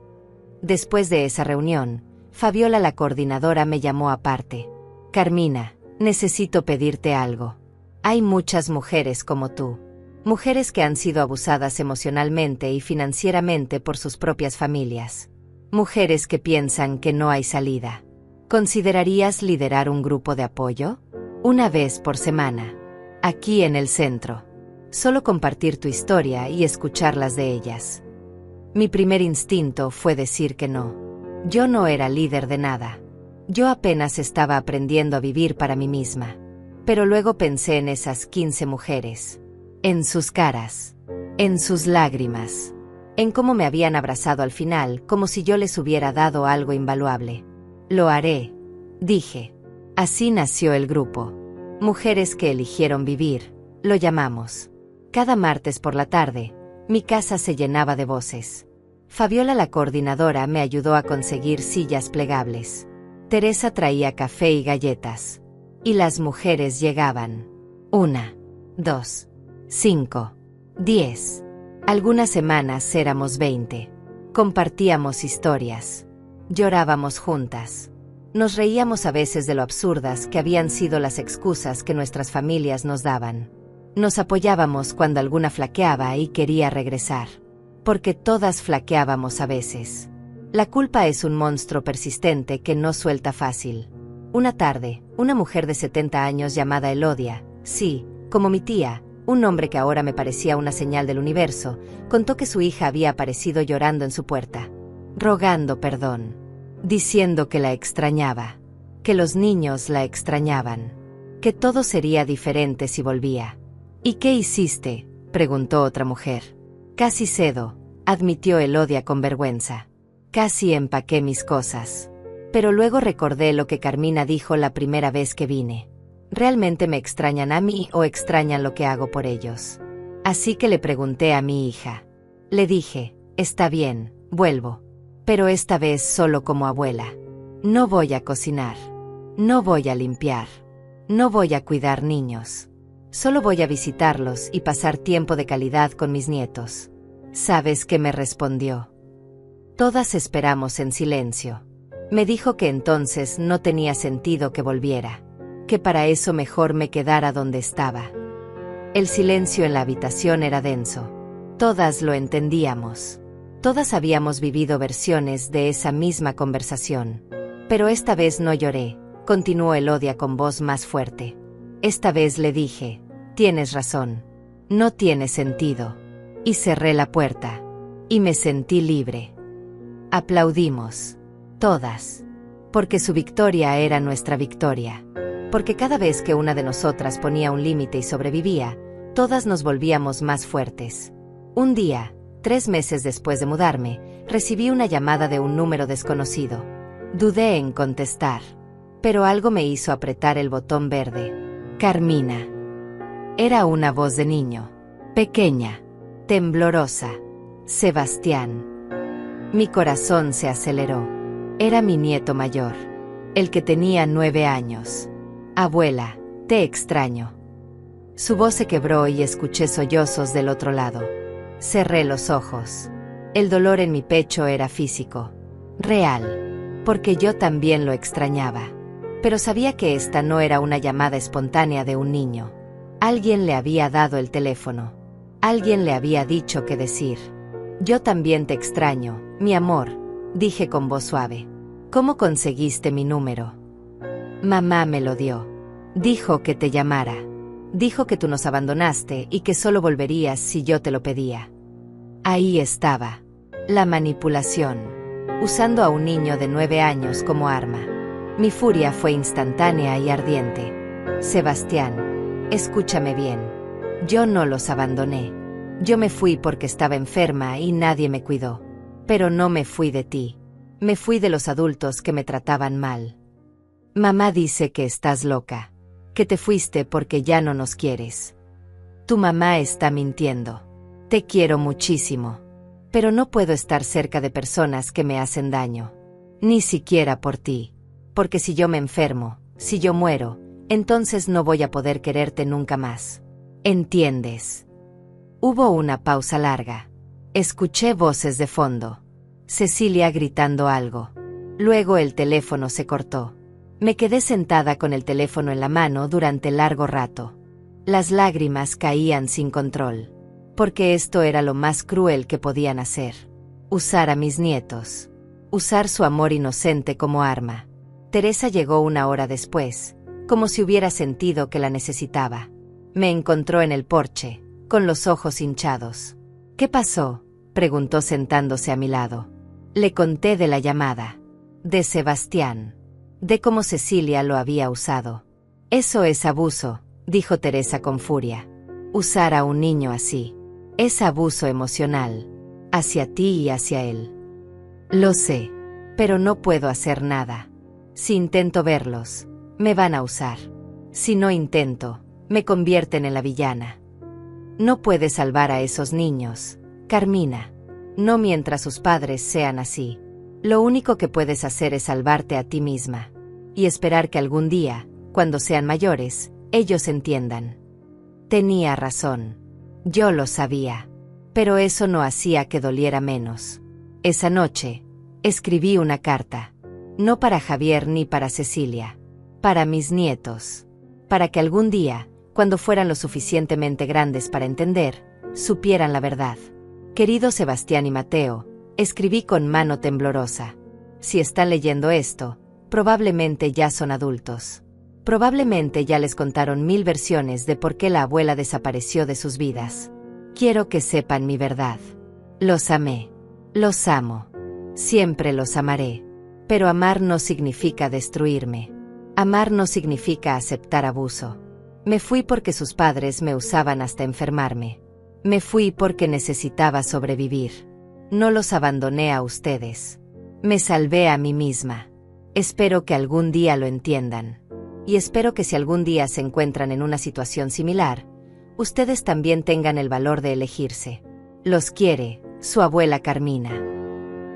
Después de esa reunión, Fabiola, la coordinadora, me llamó aparte. Carmina, necesito pedirte algo. Hay muchas mujeres como tú. Mujeres que han sido abusadas emocionalmente y financieramente por sus propias familias. Mujeres que piensan que no hay salida. ¿Considerarías liderar un grupo de apoyo? Una vez por semana. Aquí en el centro. Solo compartir tu historia y escucharlas de ellas. Mi primer instinto fue decir que no. Yo no era líder de nada. Yo apenas estaba aprendiendo a vivir para mí misma. Pero luego pensé en esas 15 mujeres. En sus caras. En sus lágrimas. En cómo me habían abrazado al final, como si yo les hubiera dado algo invaluable. Lo haré, dije. Así nació el grupo. Mujeres que eligieron vivir, lo llamamos. Cada martes por la tarde, mi casa se llenaba de voces. Fabiola, la coordinadora, me ayudó a conseguir sillas plegables. Teresa traía café y galletas. Y las mujeres llegaban. 1, 2, 5, 10. Algunas semanas éramos 20. Compartíamos historias. Llorábamos juntas. Nos reíamos a veces de lo absurdas que habían sido las excusas que nuestras familias nos daban. Nos apoyábamos cuando alguna flaqueaba y quería regresar. Porque todas flaqueábamos a veces. La culpa es un monstruo persistente que no suelta fácil. Una tarde, una mujer de 70 años llamada Elodia, sí, como mi tía, un nombre que ahora me parecía una señal del universo, contó que su hija había aparecido llorando en su puerta, rogando perdón, diciendo que la extrañaba, que los niños la extrañaban, que todo sería diferente si volvía. ¿Y qué hiciste?, preguntó otra mujer. Casi cedo, admitió Elodia con vergüenza. Casi empaqué mis cosas. Pero luego recordé lo que Carmina dijo la primera vez que vine. ¿Realmente me extrañan a mí o extrañan lo que hago por ellos? Así que le pregunté a mi hija. Le dije, está bien, vuelvo. Pero esta vez solo como abuela. No voy a cocinar. No voy a limpiar. No voy a cuidar niños. Solo voy a visitarlos y pasar tiempo de calidad con mis nietos. ¿Sabes qué me respondió? Todas esperamos en silencio. Me dijo que entonces no tenía sentido que volviera. Que para eso mejor me quedara donde estaba. El silencio en la habitación era denso. Todas lo entendíamos. Todas habíamos vivido versiones de esa misma conversación. Pero esta vez no lloré, continuó Elodia con voz más fuerte. Esta vez le dije, tienes razón. No tiene sentido. Y cerré la puerta. Y me sentí libre. Aplaudimos. Todas. Porque su victoria era nuestra victoria. Porque cada vez que una de nosotras ponía un límite y sobrevivía, todas nos volvíamos más fuertes. Un día, 3 meses después de mudarme, recibí una llamada de un número desconocido. Dudé en contestar. Pero algo me hizo apretar el botón verde. Carmina. Era una voz de niño. Pequeña. Temblorosa. Sebastián. Mi corazón se aceleró. Era mi nieto mayor. El que tenía 9 años. Abuela, te extraño. Su voz se quebró y escuché sollozos del otro lado. Cerré los ojos. El dolor en mi pecho era físico. Real. Porque yo también lo extrañaba. Pero sabía que esta no era una llamada espontánea de un niño. Alguien le había dado el teléfono. Alguien le había dicho qué decir. Yo también te extraño, mi amor, dije con voz suave. ¿Cómo conseguiste mi número? Mamá me lo dio. Dijo que te llamara. Dijo que tú nos abandonaste y que solo volverías si yo te lo pedía. Ahí estaba. La manipulación. Usando a un niño de 9 años como arma. Mi furia fue instantánea y ardiente. Sebastián, escúchame bien. Yo no los abandoné. Yo me fui porque estaba enferma y nadie me cuidó. Pero no me fui de ti. Me fui de los adultos que me trataban mal. Mamá dice que estás loca. Que te fuiste porque ya no nos quieres. Tu mamá está mintiendo. Te quiero muchísimo. Pero no puedo estar cerca de personas que me hacen daño. Ni siquiera por ti. Porque si yo me enfermo, si yo muero, entonces no voy a poder quererte nunca más. ¿Entiendes? Hubo una pausa larga. Escuché voces de fondo. Cecilia gritando algo. Luego el teléfono se cortó. Me quedé sentada con el teléfono en la mano durante largo rato. Las lágrimas caían sin control. Porque esto era lo más cruel que podían hacer. Usar a mis nietos. Usar su amor inocente como arma. Teresa llegó una hora después, como si hubiera sentido que la necesitaba. Me encontró en el porche, con los ojos hinchados. ¿Qué pasó?, preguntó sentándose a mi lado. Le conté de la llamada. De Sebastián. De cómo Cecilia lo había usado. Eso es abuso, dijo Teresa con furia. Usar a un niño así. Es abuso emocional. Hacia ti y hacia él. Lo sé. Pero no puedo hacer nada. Si intento verlos, me van a usar. Si no intento, me convierten en la villana. No puedes salvar a esos niños, Carmina. No mientras sus padres sean así. Lo único que puedes hacer es salvarte a ti misma. Y esperar que algún día, cuando sean mayores, ellos entiendan. Tenía razón. Yo lo sabía. Pero eso no hacía que doliera menos. Esa noche, escribí una carta. No para Javier ni para Cecilia. Para mis nietos. Para que algún día, cuando fueran lo suficientemente grandes para entender, supieran la verdad. Querido Sebastián y Mateo, escribí con mano temblorosa. Si están leyendo esto, probablemente ya son adultos. Probablemente ya les contaron 1000 versiones de por qué la abuela desapareció de sus vidas. Quiero que sepan mi verdad. Los amé. Los amo. Siempre los amaré. Pero amar no significa destruirme. Amar no significa aceptar abuso. Me fui porque sus padres me usaban hasta enfermarme. Me fui porque necesitaba sobrevivir. No los abandoné a ustedes. Me salvé a mí misma. Espero que algún día lo entiendan. Y espero que si algún día se encuentran en una situación similar, ustedes también tengan el valor de elegirse. Los quiere, su abuela Carmina.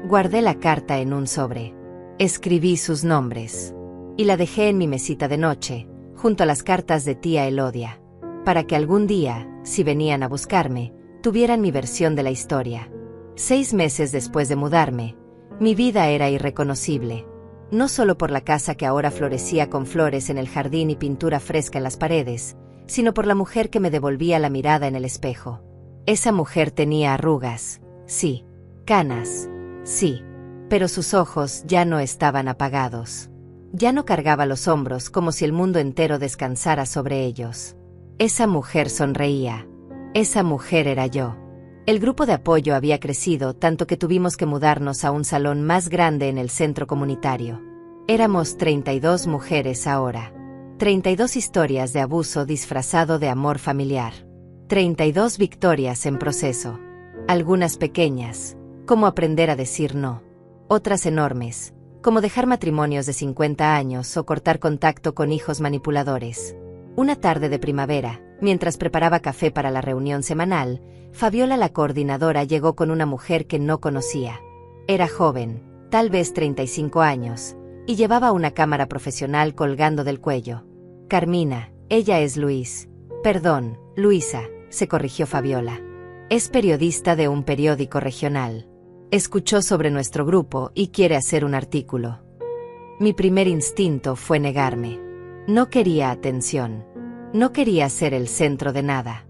Guardé la carta en un sobre. Escribí sus nombres. Y la dejé en mi mesita de noche, junto a las cartas de tía Elodia. Para que algún día, si venían a buscarme, tuvieran mi versión de la historia. 6 meses después de mudarme, mi vida era irreconocible. No solo por la casa que ahora florecía con flores en el jardín y pintura fresca en las paredes, sino por la mujer que me devolvía la mirada en el espejo. Esa mujer tenía arrugas, sí, canas, sí, pero sus ojos ya no estaban apagados. Ya no cargaba los hombros como si el mundo entero descansara sobre ellos. Esa mujer sonreía. Esa mujer era yo. El grupo de apoyo había crecido tanto que tuvimos que mudarnos a un salón más grande en el centro comunitario. Éramos 32 mujeres ahora. 32 historias de abuso disfrazado de amor familiar. 32 victorias en proceso. Algunas pequeñas, como aprender a decir no. Otras enormes, como dejar matrimonios de 50 años o cortar contacto con hijos manipuladores. Una tarde de primavera, mientras preparaba café para la reunión semanal, Fabiola, la coordinadora, llegó con una mujer que no conocía. Era joven, tal vez 35 años, y llevaba una cámara profesional colgando del cuello. Carmina, ella es Luis. Perdón, Luisa, se corrigió Fabiola. Es periodista de un periódico regional. Escuchó sobre nuestro grupo y quiere hacer un artículo. Mi primer instinto fue negarme. No quería atención. No quería ser el centro de nada.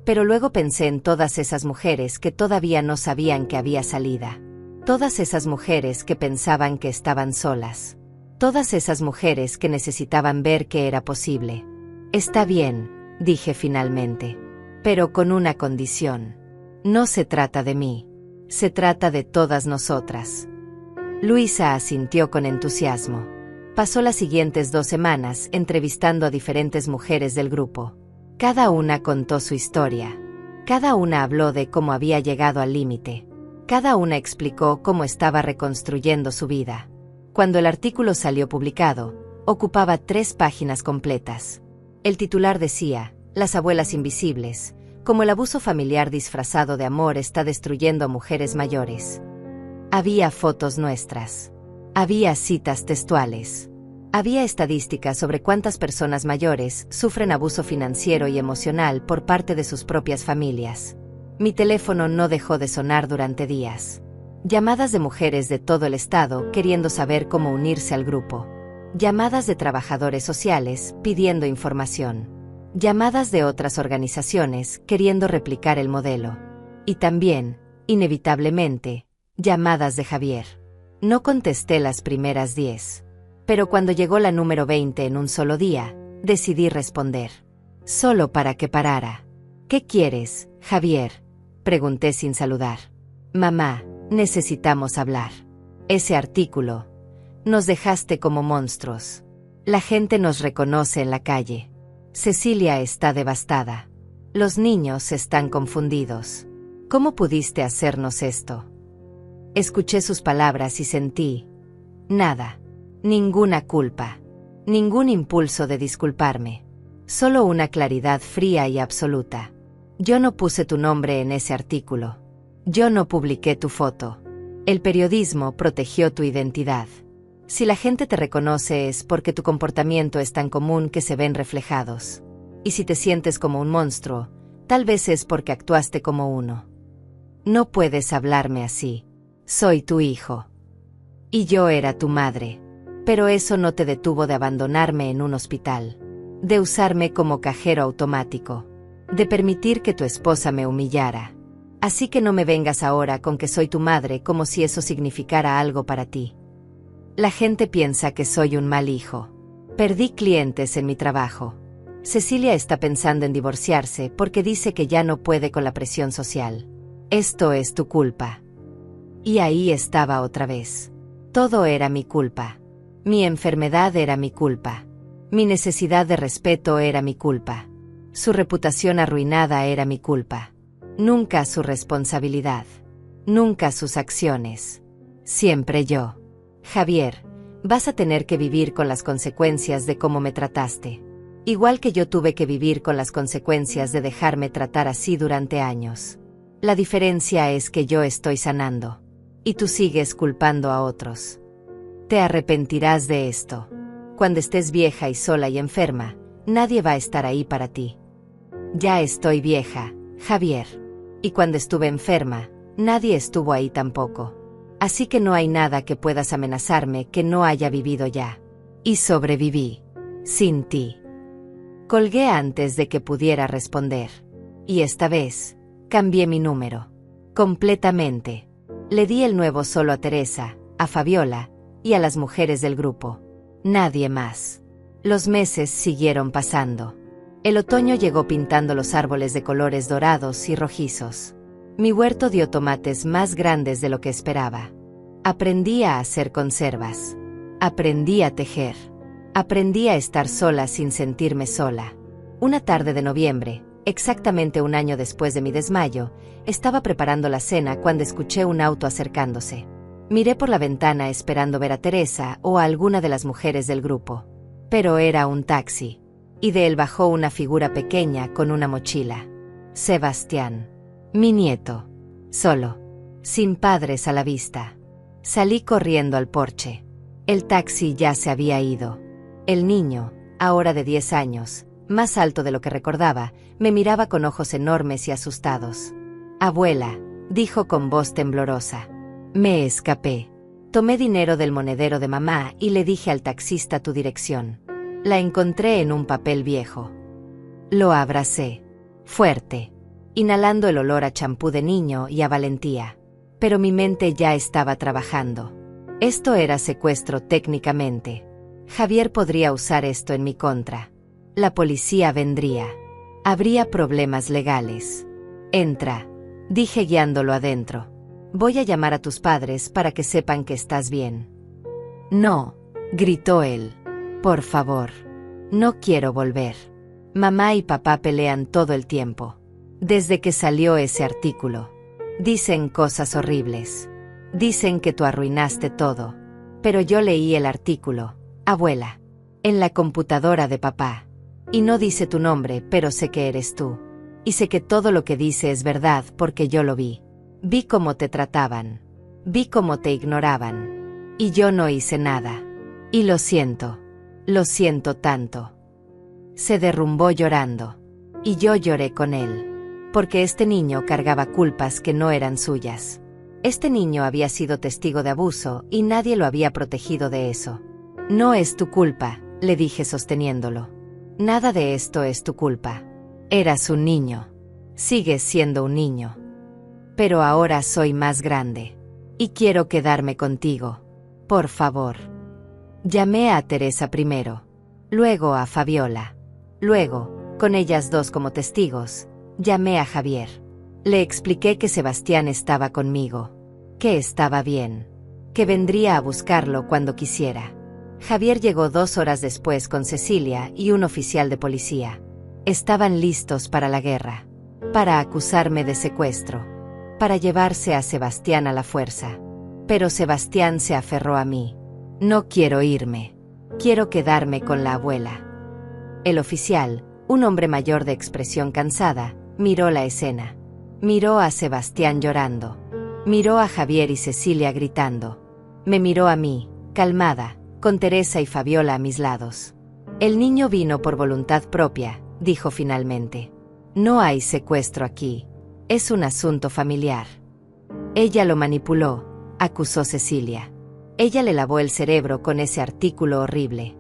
Pero luego pensé en todas esas mujeres que todavía no sabían que había salida. Todas esas mujeres que pensaban que estaban solas. Todas esas mujeres que necesitaban ver que era posible. Está bien, dije finalmente. Pero con una condición. No se trata de mí. Se trata de todas nosotras. Luisa asintió con entusiasmo. Pasó las siguientes 2 semanas entrevistando a diferentes mujeres del grupo. Cada una contó su historia. Cada una habló de cómo había llegado al límite. Cada una explicó cómo estaba reconstruyendo su vida. Cuando el artículo salió publicado, ocupaba 3 páginas completas. El titular decía, Las abuelas invisibles, como el abuso familiar disfrazado de amor está destruyendo a mujeres mayores. Había fotos nuestras. Había citas textuales. Había estadísticas sobre cuántas personas mayores sufren abuso financiero y emocional por parte de sus propias familias. Mi teléfono no dejó de sonar durante días. Llamadas de mujeres de todo el estado queriendo saber cómo unirse al grupo. Llamadas de trabajadores sociales pidiendo información. Llamadas de otras organizaciones queriendo replicar el modelo. Y también, inevitablemente, llamadas de Javier. No contesté las primeras 10. Pero cuando llegó la número 20 en un solo día, decidí responder. Solo para que parara. ¿Qué quieres, Javier? Pregunté sin saludar. Mamá, necesitamos hablar. Ese artículo. Nos dejaste como monstruos. La gente nos reconoce en la calle. Cecilia está devastada. Los niños están confundidos. ¿Cómo pudiste hacernos esto? Escuché sus palabras y sentí. Nada. Ninguna culpa. Ningún impulso de disculparme. Solo una claridad fría y absoluta. Yo no puse tu nombre en ese artículo. Yo no publiqué tu foto. El periodismo protegió tu identidad. Si la gente te reconoce es porque tu comportamiento es tan común que se ven reflejados. Y si te sientes como un monstruo, tal vez es porque actuaste como uno. No puedes hablarme así. Soy tu hijo. Y yo era tu madre. Pero eso no te detuvo de abandonarme en un hospital. De usarme como cajero automático. De permitir que tu esposa me humillara. Así que no me vengas ahora con que soy tu madre como si eso significara algo para ti. La gente piensa que soy un mal hijo. Perdí clientes en mi trabajo. Cecilia está pensando en divorciarse porque dice que ya no puede con la presión social. Esto es tu culpa. Y ahí estaba otra vez. Todo era mi culpa. Mi enfermedad era mi culpa. Mi necesidad de respeto era mi culpa. Su reputación arruinada era mi culpa. Nunca su responsabilidad. Nunca sus acciones. Siempre yo. Javier, vas a tener que vivir con las consecuencias de cómo me trataste. Igual que yo tuve que vivir con las consecuencias de dejarme tratar así durante años. La diferencia es que yo estoy sanando. Y tú sigues culpando a otros. Te arrepentirás de esto. Cuando estés vieja y sola y enferma, nadie va a estar ahí para ti. Ya estoy vieja, Javier. Y cuando estuve enferma, nadie estuvo ahí tampoco. Así que no hay nada que puedas amenazarme que no haya vivido ya. Y sobreviví. Sin ti. Colgué antes de que pudiera responder. Y esta vez, cambié mi número. Completamente. Le di el nuevo solo a Teresa, a Fabiola, y a las mujeres del grupo. Nadie más. Los meses siguieron pasando. El otoño llegó pintando los árboles de colores dorados y rojizos. Mi huerto dio tomates más grandes de lo que esperaba. Aprendí a hacer conservas. Aprendí a tejer. Aprendí a estar sola sin sentirme sola. Una tarde de noviembre, exactamente un año después de mi desmayo, estaba preparando la cena cuando escuché un auto acercándose. Miré por la ventana esperando ver a Teresa o a alguna de las mujeres del grupo. Pero era un taxi. Y de él bajó una figura pequeña con una mochila. Sebastián. Mi nieto. Solo. Sin padres a la vista. Salí corriendo al porche. El taxi ya se había ido. El niño, ahora de 10 años, más alto de lo que recordaba, me miraba con ojos enormes y asustados. Abuela, dijo con voz temblorosa. Me escapé. Tomé dinero del monedero de mamá y le dije al taxista tu dirección. La encontré en un papel viejo. Lo abracé. Fuerte. Inhalando el olor a champú de niño y a valentía. Pero mi mente ya estaba trabajando. Esto era secuestro técnicamente. Javier podría usar esto en mi contra. La policía vendría. Habría problemas legales. Entra, dije guiándolo adentro. Voy a llamar a tus padres para que sepan que estás bien. No, gritó él. Por favor. No quiero volver. Mamá y papá pelean todo el tiempo. Desde que salió ese artículo. Dicen cosas horribles. Dicen que tú arruinaste todo. Pero yo leí el artículo, abuela, en la computadora de papá. Y no dice tu nombre, pero sé que eres tú. Y sé que todo lo que dice es verdad porque yo lo vi. Vi cómo te trataban. Vi cómo te ignoraban. Y yo no hice nada. Y lo siento tanto. Se derrumbó llorando. Y yo lloré con él. Porque este niño cargaba culpas que no eran suyas. Este niño había sido testigo de abuso y nadie lo había protegido de eso. No es tu culpa, le dije sosteniéndolo. Nada de esto es tu culpa. Eras un niño. Sigues siendo un niño. Pero ahora soy más grande. Y quiero quedarme contigo. Por favor. Llamé a Teresa primero. Luego a Fabiola. Luego, con ellas dos como testigos, llamé a Javier. Le expliqué que Sebastián estaba conmigo. Que estaba bien. Que vendría a buscarlo cuando quisiera. Javier llegó 2 horas después con Cecilia y un oficial de policía. Estaban listos para la guerra. Para acusarme de secuestro. Para llevarse a Sebastián a la fuerza. Pero Sebastián se aferró a mí. No quiero irme. Quiero quedarme con la abuela. El oficial, un hombre mayor de expresión cansada, miró la escena. Miró a Sebastián llorando. Miró a Javier y Cecilia gritando. Me miró a mí, calmada, con Teresa y Fabiola a mis lados. El niño vino por voluntad propia, dijo finalmente. No hay secuestro aquí. Es un asunto familiar. Ella lo manipuló, acusó Cecilia. Ella le lavó el cerebro con ese artículo horrible.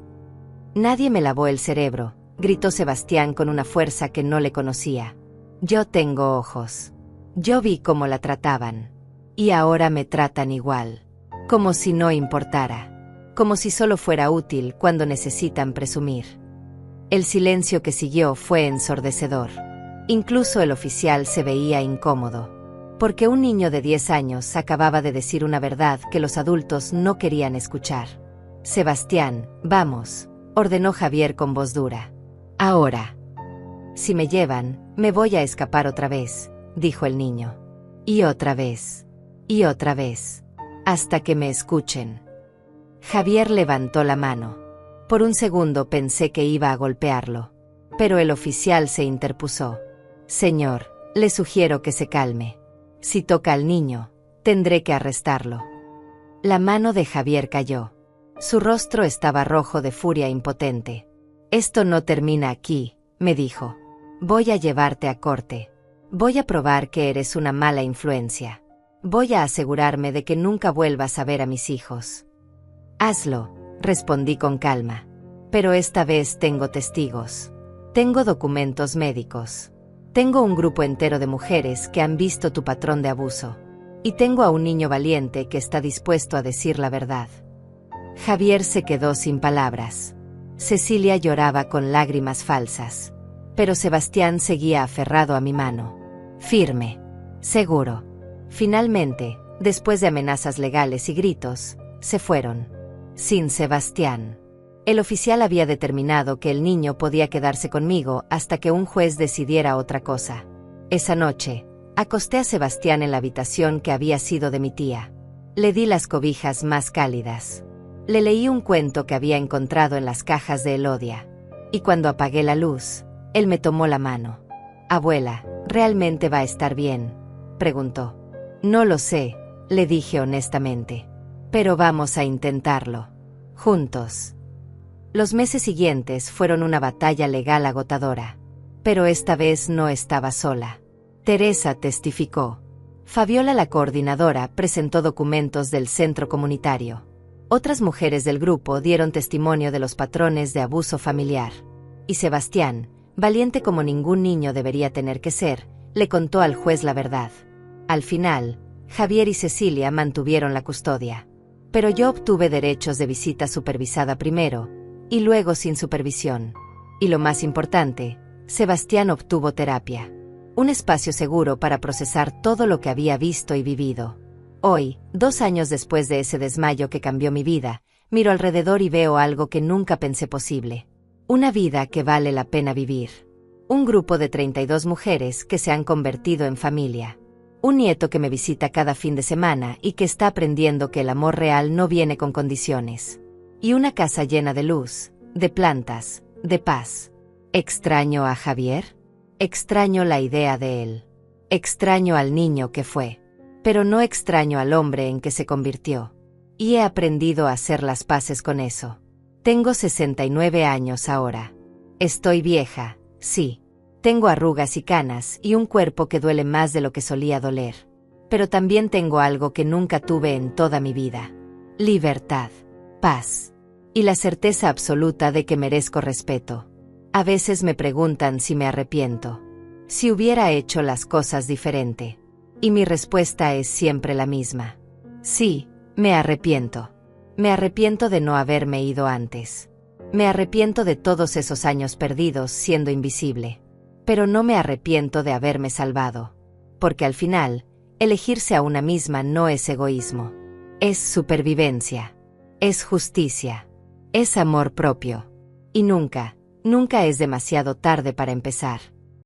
Nadie me lavó el cerebro, gritó Sebastián con una fuerza que no le conocía. Yo tengo ojos. Yo vi cómo la trataban. Y ahora me tratan igual. Como si no importara. Como si solo fuera útil cuando necesitan presumir. El silencio que siguió fue ensordecedor. Incluso el oficial se veía incómodo. Porque un niño de 10 años acababa de decir una verdad que los adultos no querían escuchar. Sebastián, vamos, ordenó Javier con voz dura. Ahora. Si me llevan, me voy a escapar otra vez, dijo el niño. Y otra vez. Y otra vez. Hasta que me escuchen. Javier levantó la mano. Por un segundo pensé que iba a golpearlo. Pero el oficial se interpuso. Señor, le sugiero que se calme. Si toca al niño, tendré que arrestarlo. La mano de Javier cayó. Su rostro estaba rojo de furia impotente. Esto no termina aquí, me dijo. Voy a llevarte a corte. Voy a probar que eres una mala influencia. Voy a asegurarme de que nunca vuelvas a ver a mis hijos. Hazlo, respondí con calma. Pero esta vez tengo testigos. Tengo documentos médicos. Tengo un grupo entero de mujeres que han visto tu patrón de abuso. Y tengo a un niño valiente que está dispuesto a decir la verdad. Javier se quedó sin palabras. Cecilia lloraba con lágrimas falsas. Pero Sebastián seguía aferrado a mi mano. Firme. Seguro. Finalmente, después de amenazas legales y gritos, se fueron. Sin Sebastián. El oficial había determinado que el niño podía quedarse conmigo hasta que un juez decidiera otra cosa. Esa noche, acosté a Sebastián en la habitación que había sido de mi tía. Le di las cobijas más cálidas. Le leí un cuento que había encontrado en las cajas de Elodia. Y cuando apagué la luz, él me tomó la mano. Abuela, ¿realmente va a estar bien?, preguntó. No lo sé, le dije honestamente. Pero vamos a intentarlo. Juntos. Los meses siguientes fueron una batalla legal agotadora. Pero esta vez no estaba sola. Teresa testificó. Fabiola, la coordinadora, presentó documentos del centro comunitario. Otras mujeres del grupo dieron testimonio de los patrones de abuso familiar. Y Sebastián, valiente como ningún niño debería tener que ser, le contó al juez la verdad. Al final, Javier y Cecilia mantuvieron la custodia. Pero yo obtuve derechos de visita supervisada primero, y luego sin supervisión. Y lo más importante, Sebastián obtuvo terapia. Un espacio seguro para procesar todo lo que había visto y vivido. Hoy, 2 años después de ese desmayo que cambió mi vida, miro alrededor y veo algo que nunca pensé posible. Una vida que vale la pena vivir. Un grupo de 32 mujeres que se han convertido en familia. Un nieto que me visita cada fin de semana y que está aprendiendo que el amor real no viene con condiciones. Y una casa llena de luz, de plantas, de paz. ¿Extraño a Javier? Extraño la idea de él. Extraño al niño que fue. Pero no extraño al hombre en que se convirtió. Y he aprendido a hacer las paces con eso. Tengo 69 años ahora. Estoy vieja, sí. Tengo arrugas y canas y un cuerpo que duele más de lo que solía doler. Pero también tengo algo que nunca tuve en toda mi vida. Libertad, paz. Y la certeza absoluta de que merezco respeto. A veces me preguntan si me arrepiento. Si hubiera hecho las cosas diferente. Y mi respuesta es siempre la misma. Sí, me arrepiento. Me arrepiento de no haberme ido antes. Me arrepiento de todos esos años perdidos siendo invisible. Pero no me arrepiento de haberme salvado. Porque al final, elegirse a una misma no es egoísmo. Es supervivencia. Es justicia. Es amor propio. Y nunca, nunca es demasiado tarde para empezar.